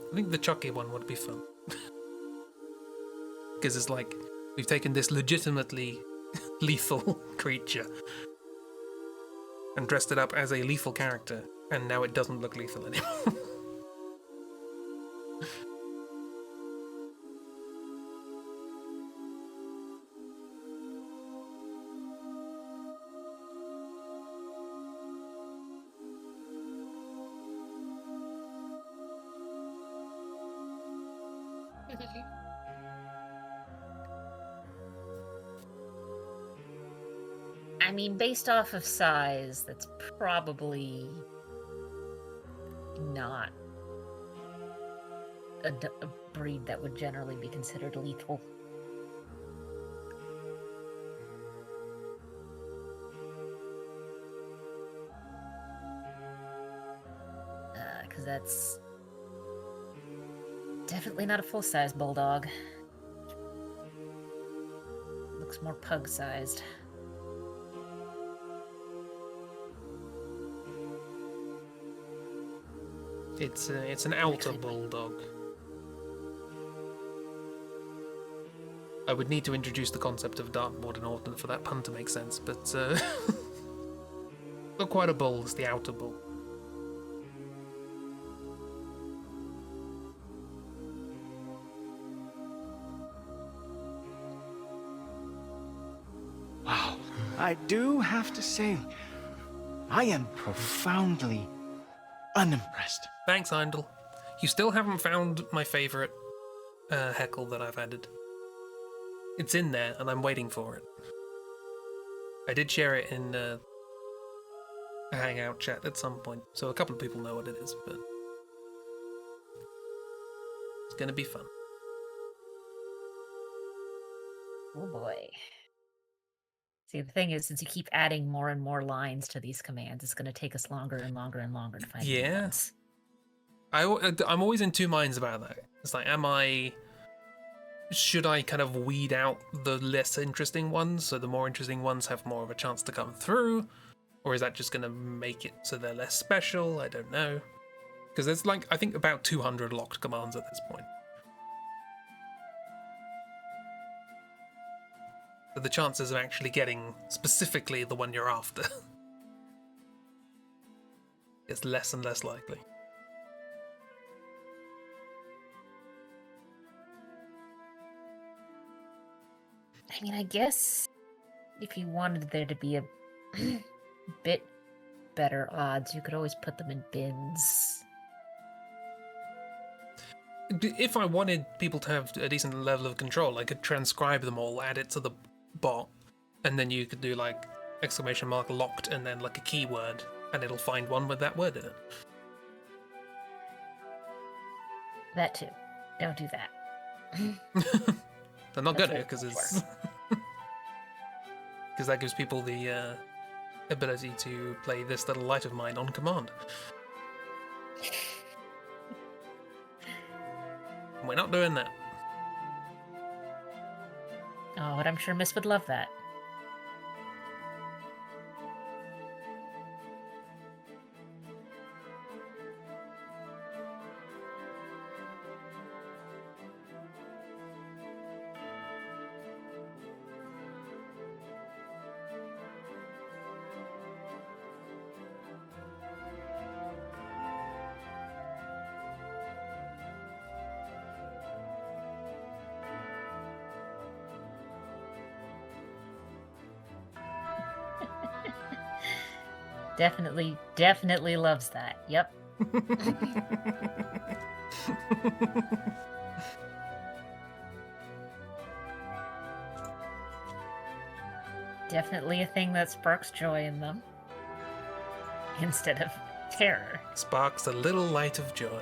I think the Chucky one would be fun. Because it's like, we've taken this legitimately lethal creature and dressed it up as a lethal character, and now it doesn't look lethal anymore. I mean, based off of size, that's probably not a breed that would generally be considered lethal. Because that's definitely not a full-size bulldog. Looks more pug-sized. It's an outer bulldog. I would need to introduce the concept of dartboard in order for that pun to make sense, but not quite a bull, it's the outer bull. Wow, I do have to say, I am profoundly unimpressed. Thanks, Heindel. You still haven't found my favourite heckle that I've added. It's in there, and I'm waiting for it. I did share it in a Hangout chat at some point, so a couple of people know what it is, but it's gonna be fun. Oh boy. See, the thing is, since you keep adding more and more lines to these commands, it's going to take us longer and longer and longer to find new ones. I'm always in two minds about that. It's like, should I kind of weed out the less interesting ones so the more interesting ones have more of a chance to come through? Or is that just going to make it so they're less special? I don't know. Because there's like, I think about 200 locked commands at this point. So the chances of actually getting specifically the one you're after is less and less likely. I mean, I guess if you wanted there to be a bit better odds, you could always put them in bins. If I wanted people to have a decent level of control, I could transcribe them all, add it to the bot, and then you could do like exclamation mark locked and then like a keyword, and it'll find one with that word in it. That too. Don't do that. I'm not That's gonna, very because much it's because that gives people the ability to play this little light of mine on command. We're not doing that. Oh, but I'm sure Miss would love that. Definitely loves that. Yep. Definitely a thing that sparks joy in them. Instead of terror. Sparks a little light of joy.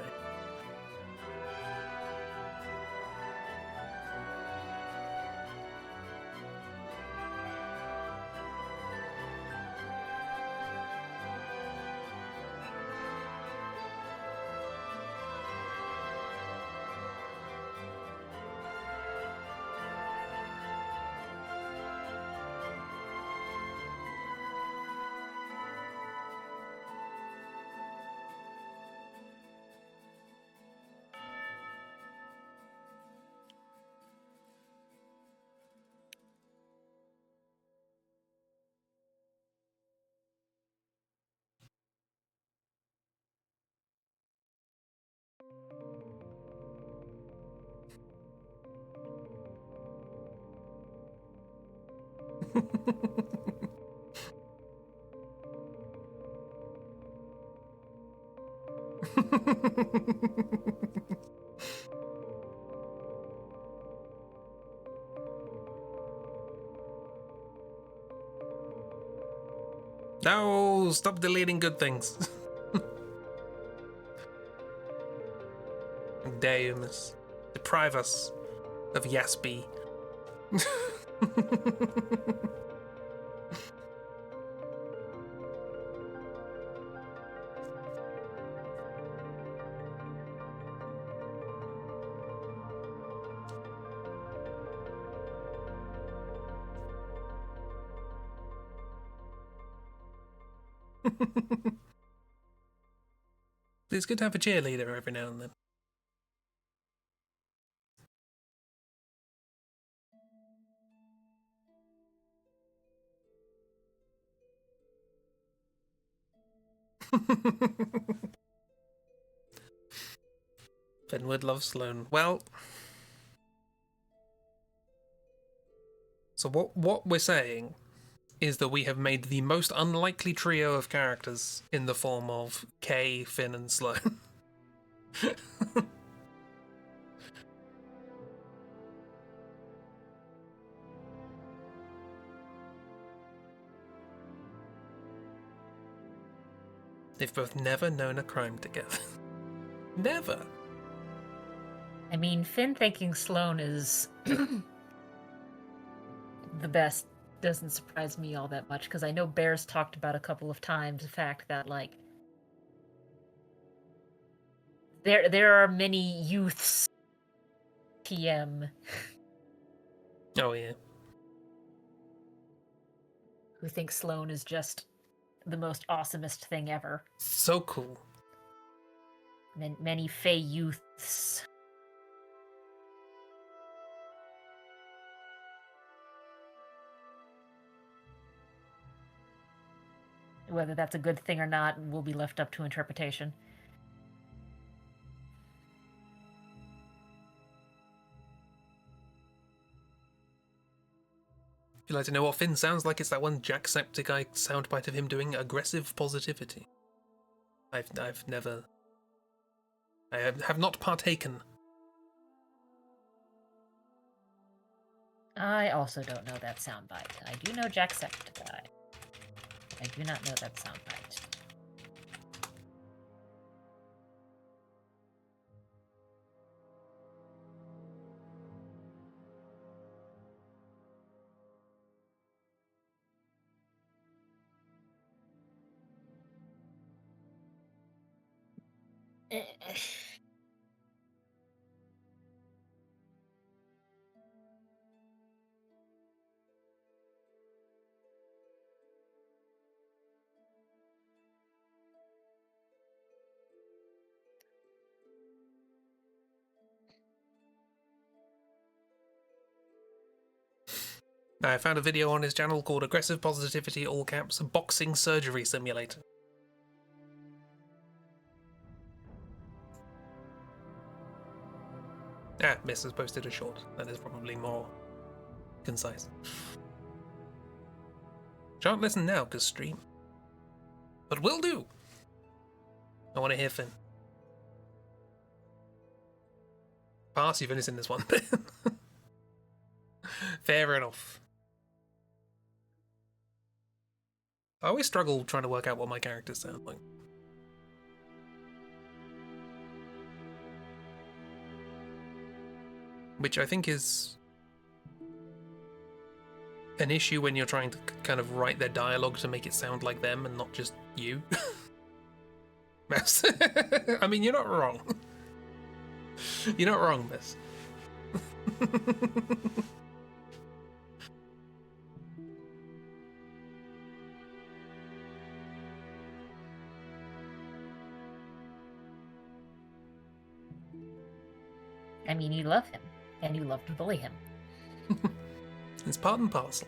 No, stop deleting good things. How dare you, miss? Deprive us of Yasby. It's good to have a cheerleader every now and then. Finwood loves Sloane. Well, so what we're saying is that we have made the most unlikely trio of characters in the form of Kay, Finn, and Sloane. They've both never known a crime together. Never. I mean, Finn thinking Sloane is the best doesn't surprise me all that much, because I know Bear's talked about a couple of times the fact that, like, there are many youths TM Oh yeah. who think Sloane is just the most awesomest thing ever. So cool. Many Fey youths. Whether that's a good thing or not will be left up to interpretation. If you'd like to know what Finn sounds like, it's that one Jacksepticeye soundbite of him doing aggressive positivity. I have not partaken. I also don't know that soundbite. I do know Jacksepticeye. I do not know that soundbite. I found a video on his channel called Aggressive Positivity, all caps, Boxing Surgery Simulator. Miss has posted a short. That is probably more concise. Shan't listen now, because stream. But will do! I want to hear Finn. Pass, you've only seen this one bit. Fair enough. I always struggle trying to work out what my characters sound like. Which I think is an issue when you're trying to kind of write their dialogue to make it sound like them and not just you. Mouse. I mean, you're not wrong. You're not wrong, Miss. I mean, you love him, and you love to bully him. It's part and parcel.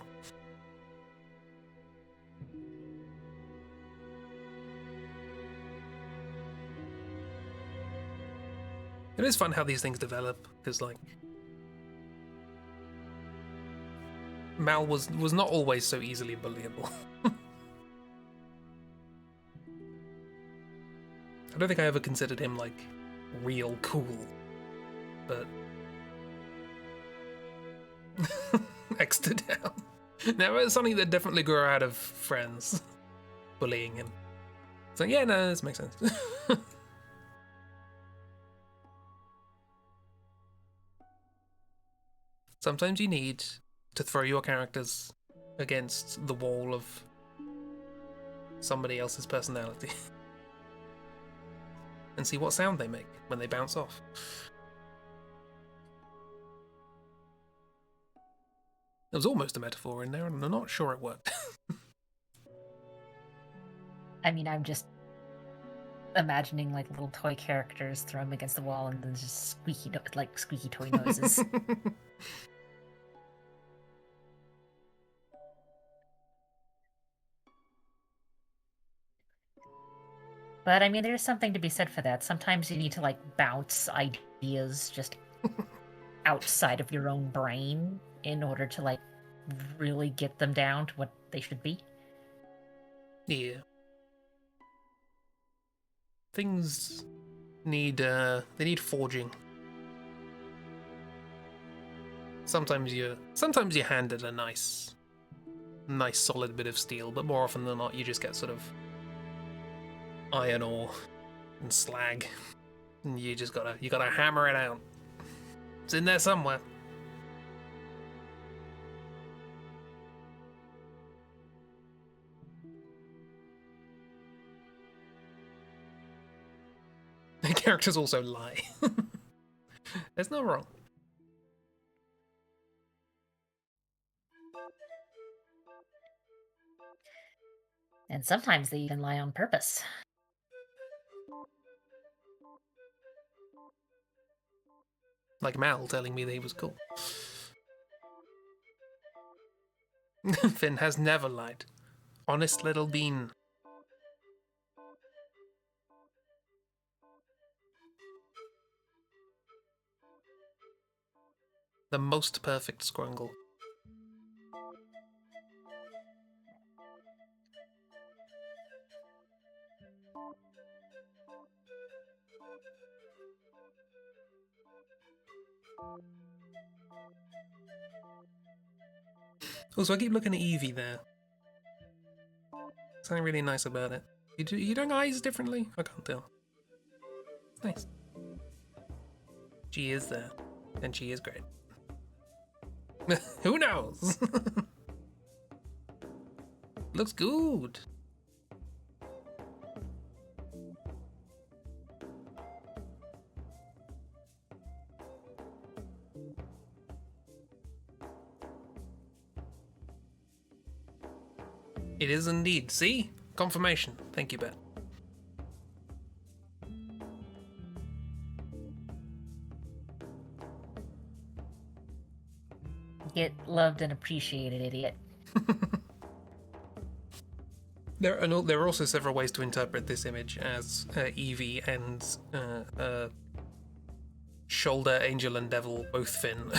It is fun how these things develop, because, like, Mal was not always so easily bullyable. I don't think I ever considered him, like, real cool. But extra down. No, it's something that definitely grew out of friends bullying him. So yeah, no, this makes sense. Sometimes you need to throw your characters against the wall of somebody else's personality and see what sound they make when they bounce off. There was almost a metaphor in there, and I'm not sure it worked. I mean, I'm just imagining like little toy characters throw them against the wall and then just squeaky toy noises. But I mean, there's something to be said for that. Sometimes you need to like bounce ideas just outside of your own brain in order to like really get them down to what they should be. Yeah. Things need they need forging. Sometimes you're handed a nice solid bit of steel, but more often than not you just get sort of iron ore and slag. And you gotta hammer it out. It's in there somewhere. The characters also lie. There's no wrong. And sometimes they even lie on purpose. Like Mal telling me that he was cool. Finn has never lied. Honest little bean. The most perfect scrungle. Also, I keep looking at Evie there. Something really nice about it. You doing eyes differently? I can't tell. Nice. She is there. And she is great. Who knows? Looks good. It is indeed. See? Confirmation. Thank you, Bet. Get loved and appreciated, idiot. There are also several ways to interpret this image as Evie and Shoulder, Angel, and Devil both Finn.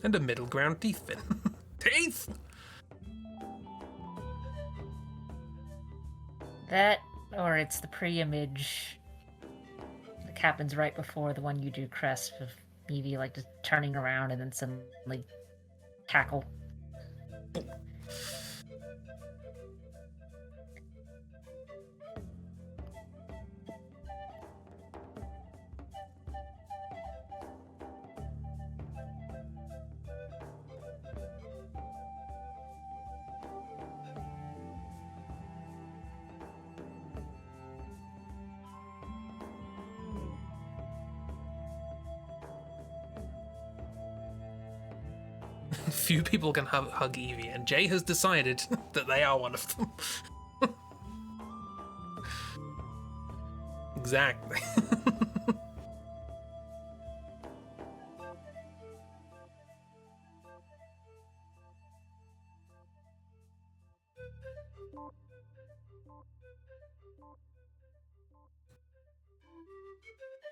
And a middle ground teeth Finn. Teeth! That, or it's the pre-image that happens right before the one you do, Crest, of Evie like just turning around and then suddenly tackle. Few people can hug Evie, and Jay has decided that they are one of them. Exactly.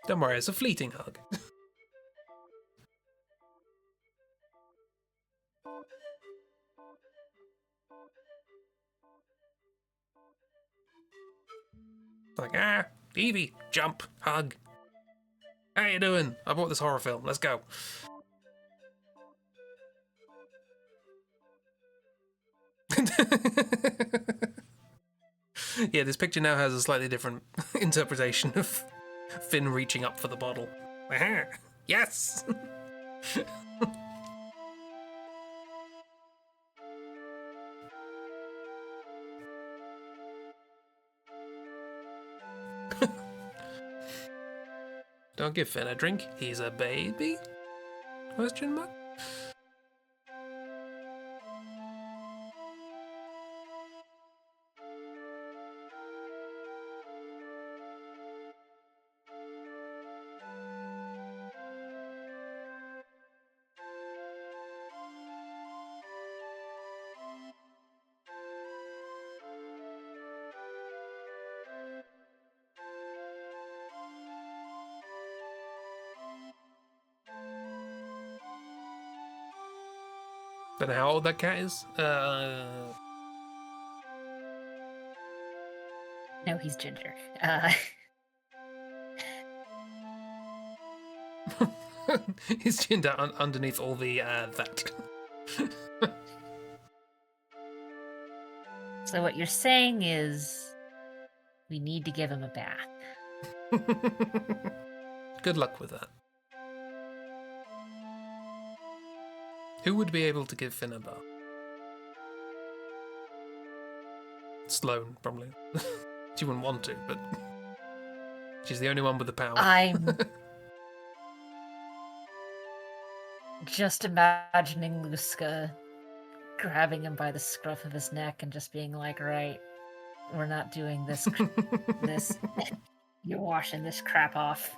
Don't worry, it's a fleeting hug. Like, Evie, jump, hug. How you doing? I bought this horror film. Let's go. Yeah, this picture now has a slightly different interpretation of Finn reaching up for the bottle. Aha! Yes! Don't give Finn a drink. He's a baby? Question mark? Don't know how old that cat is. No, he's ginger. He's chinned out underneath all the that. So what you're saying is we need to give him a bath. Good luck with that. Who would be able to give Finn a bath? Sloane, probably. She wouldn't want to, but she's the only one with the power. I'm just imagining Luska grabbing him by the scruff of his neck and just being like, right, we're not doing this. You're washing this crap off.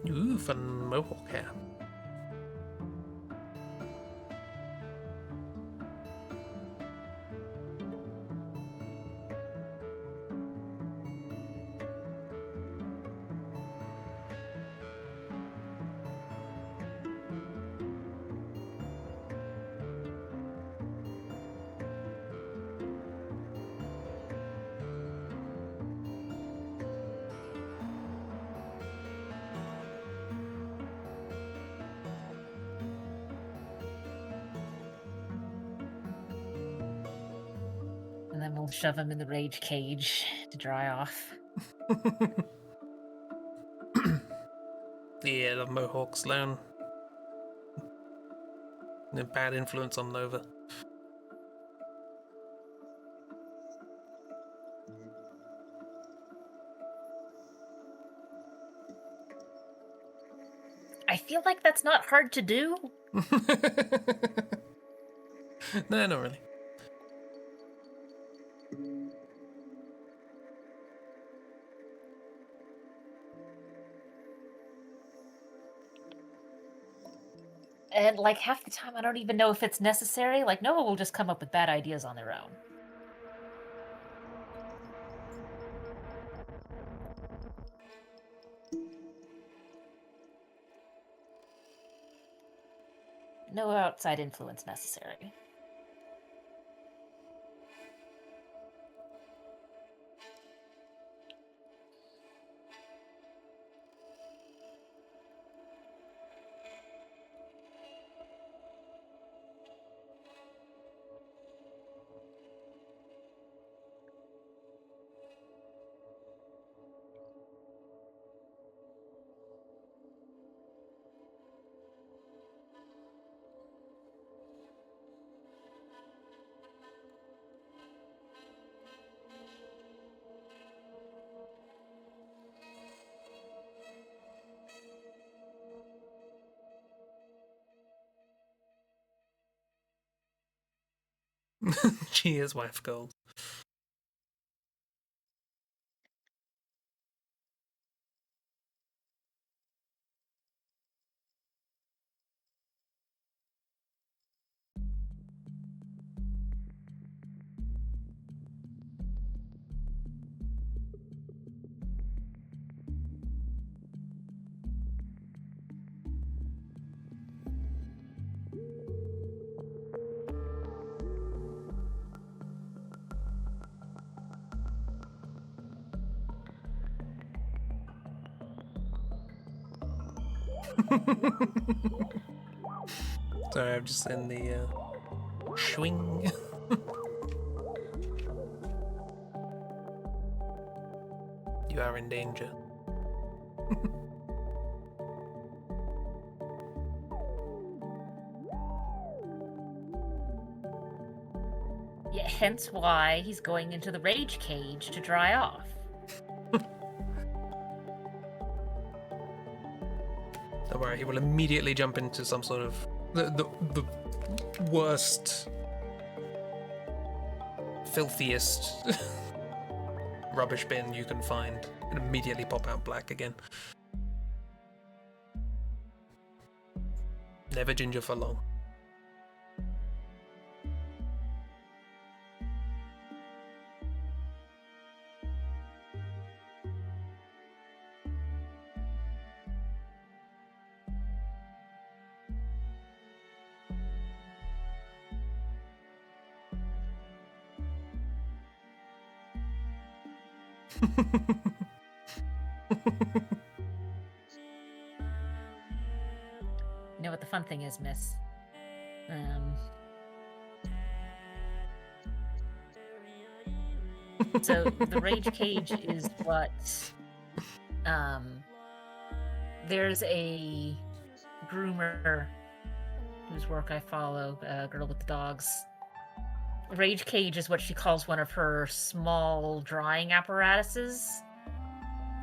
Ooh, fun mohawk hair. And then we'll shove him in the rage cage to dry off. Yeah, the mohawks alone. A bad influence on Nova. I feel like that's not hard to do. No, not really. And like half the time, I don't even know if it's necessary. Like Noah will just come up with bad ideas on their own. No outside influence necessary. Cheers, wife gold. Sorry, I'm just in the swing. You are in danger. Yeah, hence why he's going into the rage cage to dry off. Don't worry, he will immediately jump into some sort of the worst, filthiest rubbish bin you can find and immediately pop out black again. Never ginger for long. You know what the fun thing is, miss? So the rage cage is what there's a groomer whose work I follow, girl with the dogs. Rage Cage is what she calls one of her small drying apparatuses.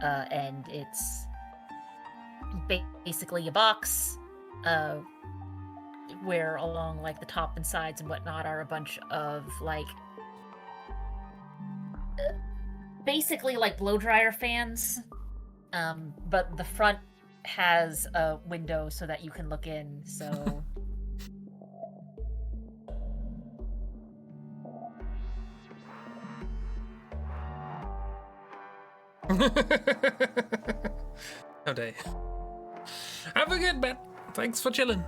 And it's basically a box where along like the top and sides and whatnot are a bunch of like basically like blow dryer fans. But the front has a window so that you can look in, so Oh dear. Have a good bit. Thanks for chilling.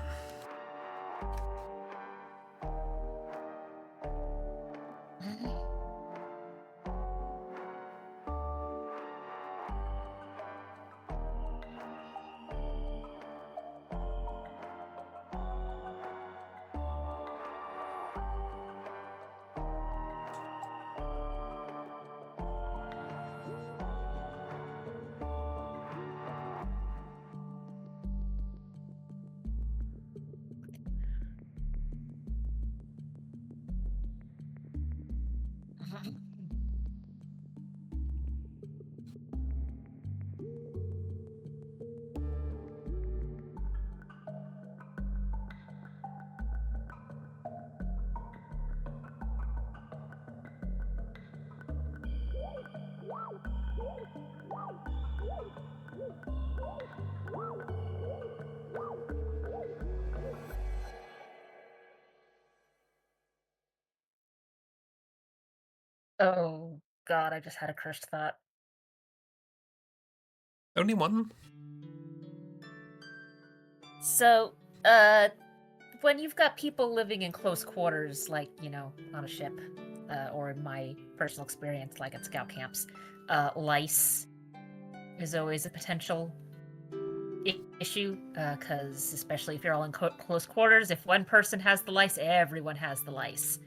oh god, I just had a cursed thought. Only one? So, when you've got people living in close quarters, like, you know, on a ship, or in my personal experience, like at scout camps, lice is always a potential issue, because especially if you're all in close quarters, if one person has the lice, everyone has the lice.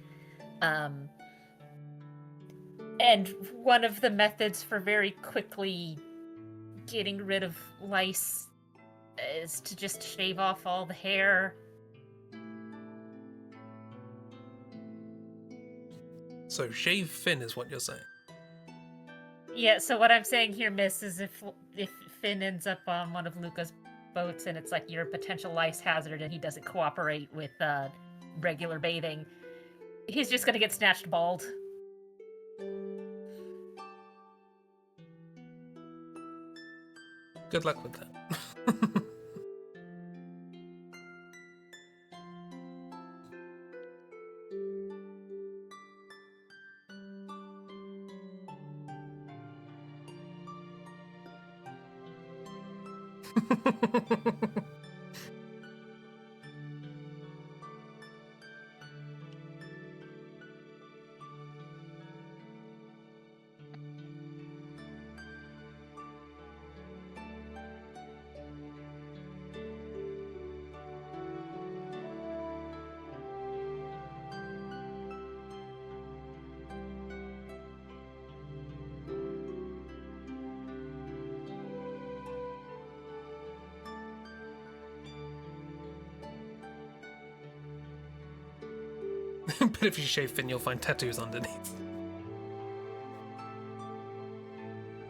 And one of the methods for very quickly getting rid of lice is to just shave off all the hair. So shave Finn is what you're saying. Yeah, so what I'm saying here, Miss, is if Finn ends up on one of Luca's boats and it's like you're a potential lice hazard and he doesn't cooperate with regular bathing, he's just gonna get snatched bald. Good luck with that. But if you shave Finn, you'll find tattoos underneath.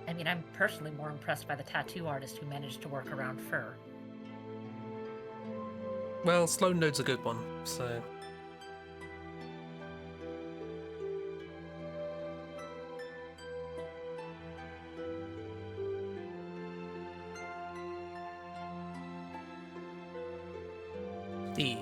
I mean, I'm personally more impressed by the tattoo artist who managed to work around fur. Well, Sloan Node's a good one, so... Yeah.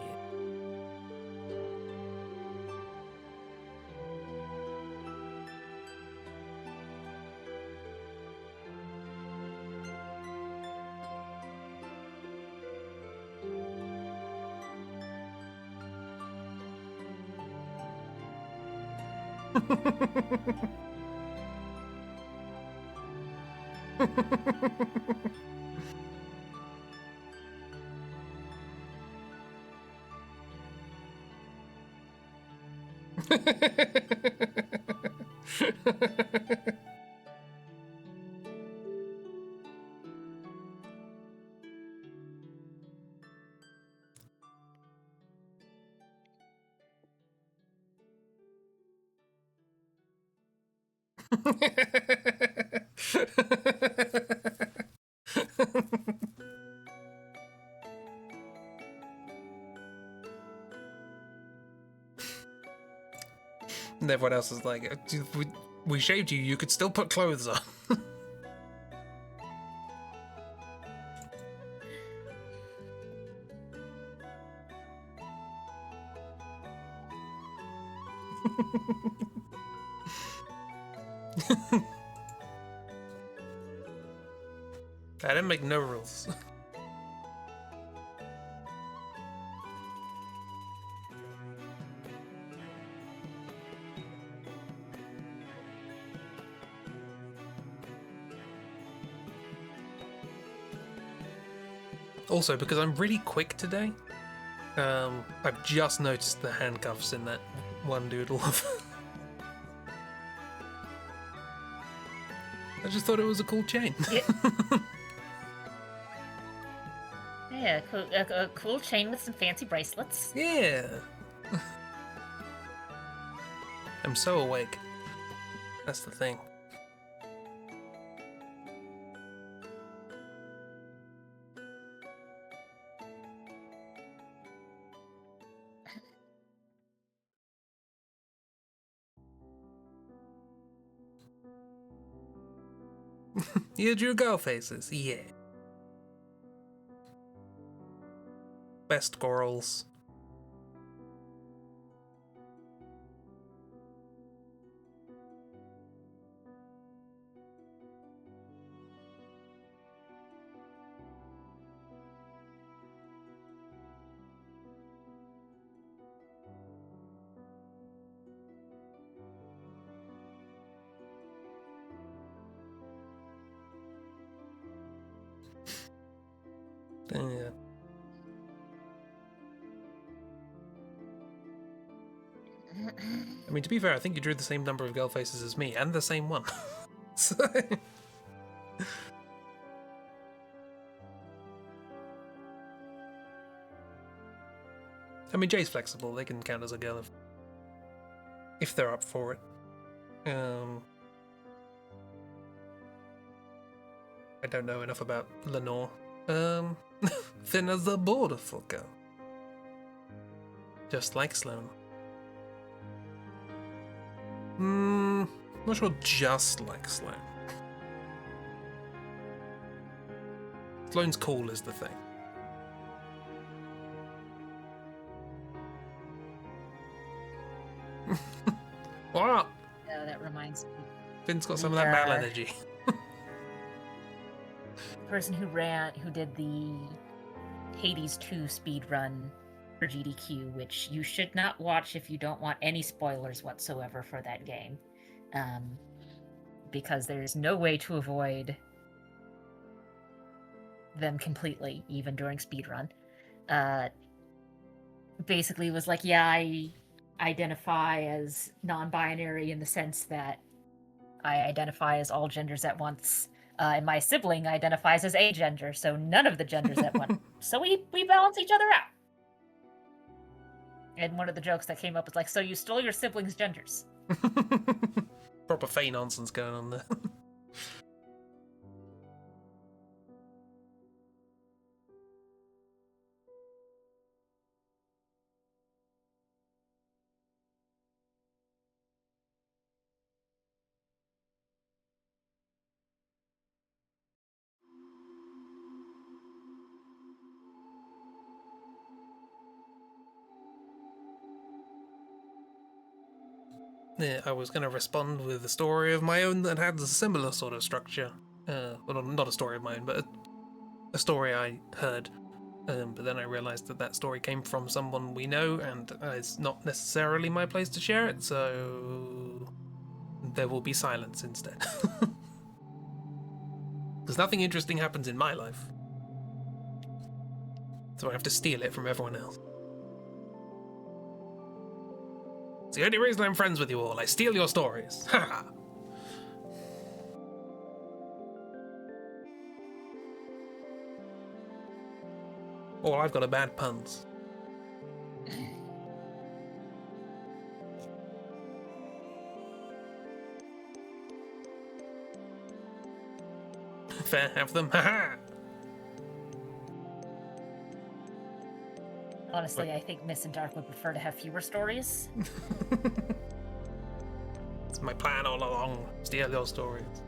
And everyone else is like, we shaved you, you could still put clothes on. I didn't make no rules. Also, because I'm really quick today, I've just noticed the handcuffs in that one doodle. I just thought it was a cool chain. Yeah, a cool chain with some fancy bracelets. Yeah. I'm so awake. That's the thing. You drew girl faces, yeah. Best girls. Yeah. I mean, to be fair, I think you drew the same number of girl faces as me, and the same one. So... I mean, Jay's flexible. They can count as a girl if they're up for it. I don't know enough about Lenore. Thin as a board for girl. Just like Sloane. Not sure just like Sloane. Sloane's cool is the thing. What? Oh, that reminds me. Finn's got some of that battle energy. The person who did the Hades 2 speed run for GDQ, which you should not watch if you don't want any spoilers whatsoever for that game, because there's no way to avoid them completely, even during speedrun. Basically was like, yeah, I identify as non-binary in the sense that I identify as all genders at once. And my sibling identifies as agender, so none of the genders at once. So we balance each other out. And one of the jokes that came up was like, so you stole your siblings' genders. Proper Faye nonsense going on there. Yeah, I was going to respond with a story of my own that had a similar sort of structure. Well, not a story of my own, but a story I heard. But then I realised that story came from someone we know, and it's not necessarily my place to share it, so there will be silence instead. Because nothing interesting happens in my life. So I have to steal it from everyone else. It's the only reason I'm friends with you all. I steal your stories. Ha! All I've got are bad puns. Fair, have them. Haha! Honestly, I think Miss and Dark would prefer to have fewer stories. It's my plan all along. Steal your stories.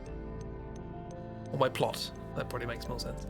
Or my plot. That probably makes more sense.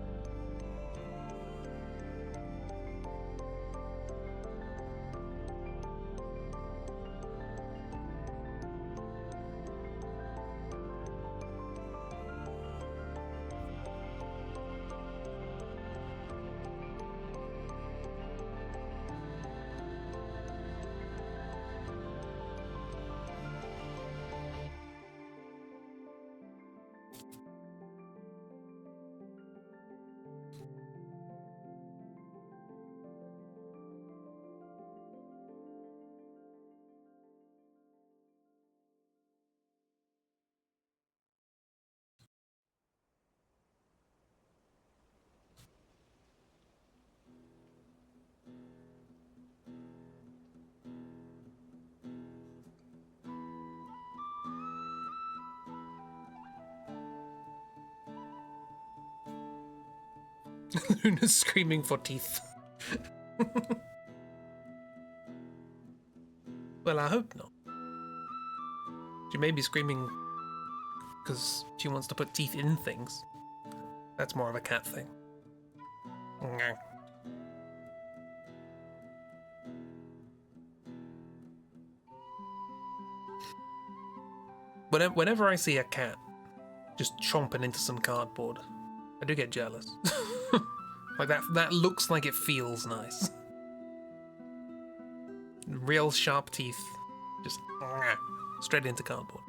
Luna's screaming for teeth. Well, I hope not. She may be screaming because she wants to put teeth in things. That's more of a cat thing. Nyah. Whenever I see a cat just chomping into some cardboard, I do get jealous. Like that looks like it feels nice. Real sharp teeth, just straight into cardboard.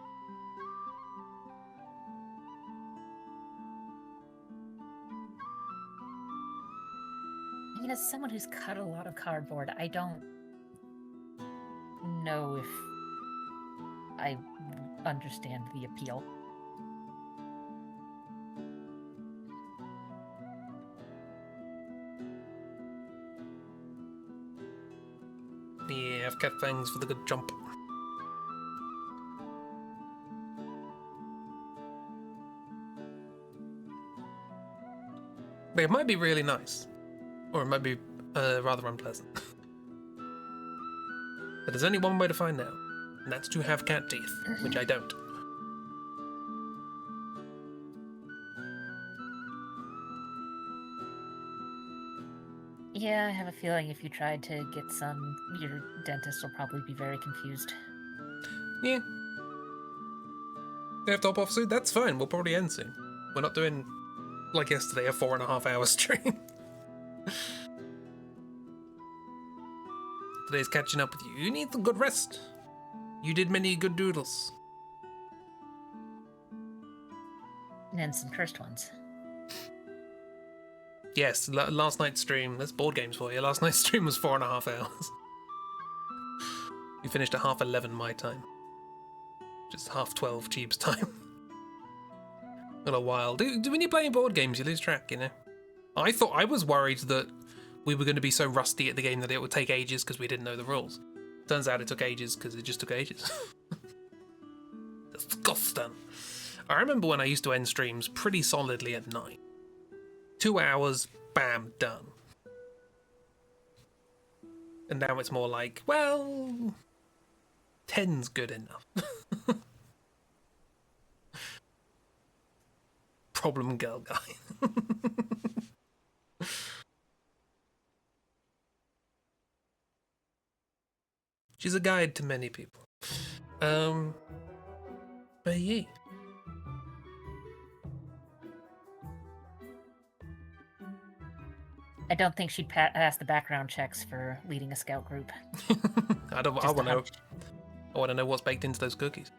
I mean, as someone who's cut a lot of cardboard, I don't know if I understand the appeal. Yeah, I've got fangs for the good jump. But it might be really nice. Or it might be rather unpleasant. But there's only one way to find out. And that's to have cat teeth, which I don't. Yeah, I have a feeling if you tried to get some, your dentist will probably be very confused. Yeah. They have to hop off soon? That's fine, we'll probably end soon. We're not doing, like yesterday, a 4.5 hour stream. Today's catching up with you. You need a good rest. You did many good doodles. And then some cursed ones. Yes, last night's stream, that's board games for you. Last night's stream was 4.5 hours. We finished at 11:30 my time. Just 12:30 Jeeb's time. A little while. When you're playing board games, you lose track, you know? I was worried that we were going to be so rusty at the game that it would take ages because we didn't know the rules. Turns out it took ages because it just took ages. Disgusting. I remember when I used to end streams pretty solidly at 9. 2 hours, bam, done. And now it's more like, well, 10's good enough. Problem girl guy. She's a guide to many people. But yeah. I don't think she'd pass the background checks for leading a scout group. I want to know what's baked into those cookies.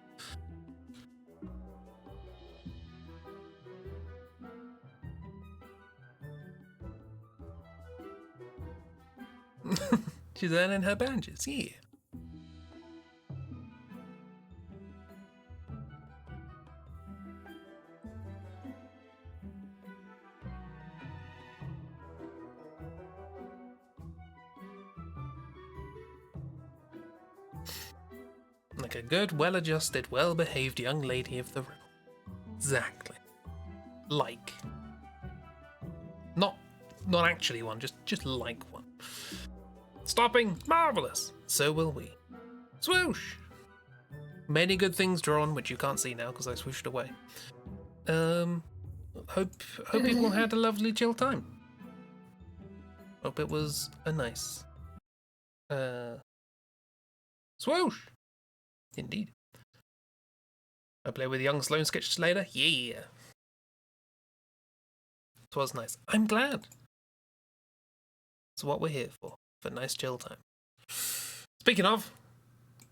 She's earning her badges, yeah. Like a good, well-adjusted, well-behaved young lady of the realm. Exactly. Like. not actually one, just like one. Stopping, marvelous. So will we. Swoosh. Many good things drawn, which you can't see now because I swooshed away. Hope people had a lovely chill time. Hope it was a nice swoosh. Indeed. I play with young Sloan sketches later. Yeah. It was nice. I'm glad. It's what we're here for nice chill time. Speaking of,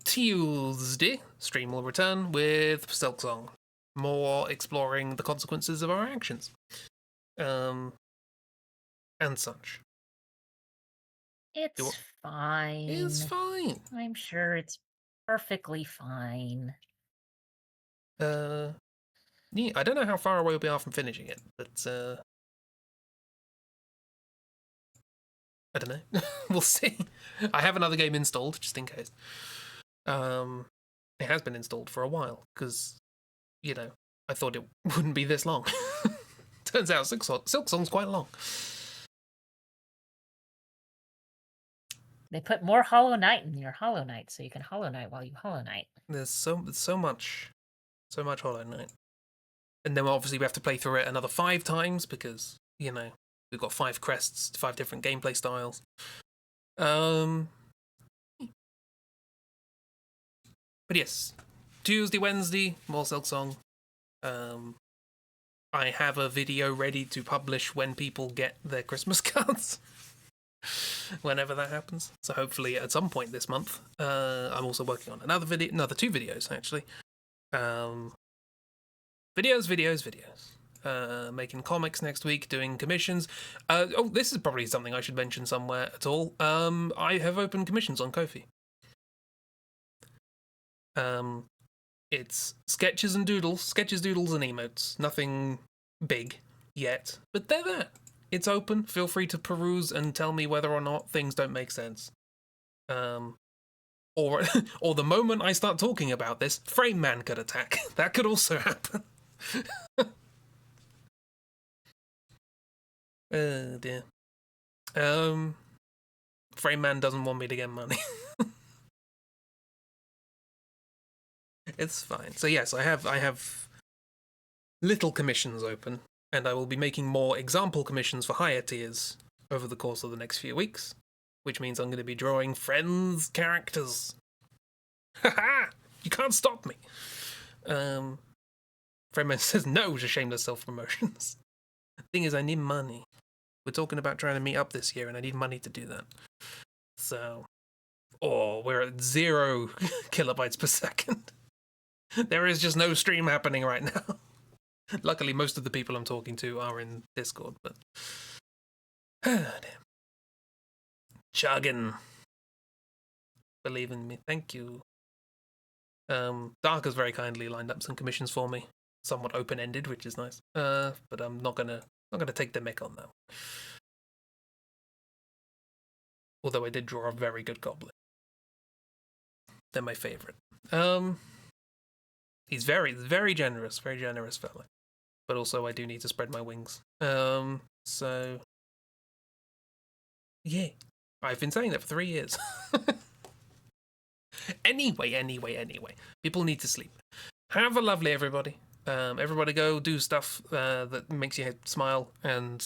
Tuesday stream will return with Silksong. More exploring the consequences of our actions. And such. It's fine. It's fine. I'm sure it's perfectly fine. Yeah, I don't know how far away we are from finishing it, but I don't know. We'll see. I have another game installed, just in case. It has been installed for a while, because, you know, I thought it wouldn't be this long. Turns out Silksong's quite long. They put more Hollow Knight in your Hollow Knight, so you can Hollow Knight while you Hollow Knight. There's so much Hollow Knight. And then obviously we have to play through it another 5 times, because, you know, we've got 5 crests, 5 different gameplay styles. But yes, Tuesday, Wednesday, more Silksong. I have a video ready to publish when people get their Christmas cards. Whenever that happens. So hopefully at some point this month. I'm also working on another 2 videos, actually. Videos. Making comics next week, doing commissions. This is probably something I should mention somewhere at all. I have opened commissions on Ko-fi. It's sketches, doodles, and emotes. Nothing big yet, but they're there. It's open. Feel free to peruse and tell me whether or not things don't make sense. Or the moment I start talking about this, Frame Man could attack. That could also happen. Oh dear. Frame Man doesn't want me to get money. It's fine. So yes, I have little commissions open, and I will be making more example commissions for higher tiers over the course of the next few weeks, which means I'm going to be drawing friends' characters. Haha! You can't stop me. Friendman says no to shameless self-promotions. The thing is, I need money. We're talking about trying to meet up this year, and I need money to do that. So, we're at 0 kilobytes per second. There is just no stream happening right now. Luckily, most of the people I'm talking to are in Discord, but... damn. Chuggin. Believe in me. Thank you. Dark has very kindly lined up some commissions for me. Somewhat open-ended, which is nice. But I'm not gonna take the mick on that. Although I did draw a very good goblin. They're my favourite. He's very generous fella. But also I do need to spread my wings. So yeah. I've been saying that for 3 years. Anyway. People need to sleep. Have a lovely everybody. Everybody go do stuff that makes you smile and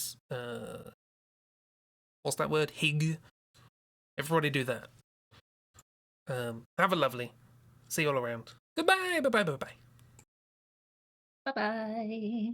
what's that word? Hig. Everybody do that. Have a lovely. See you all around. Goodbye. Bye. Bye-bye.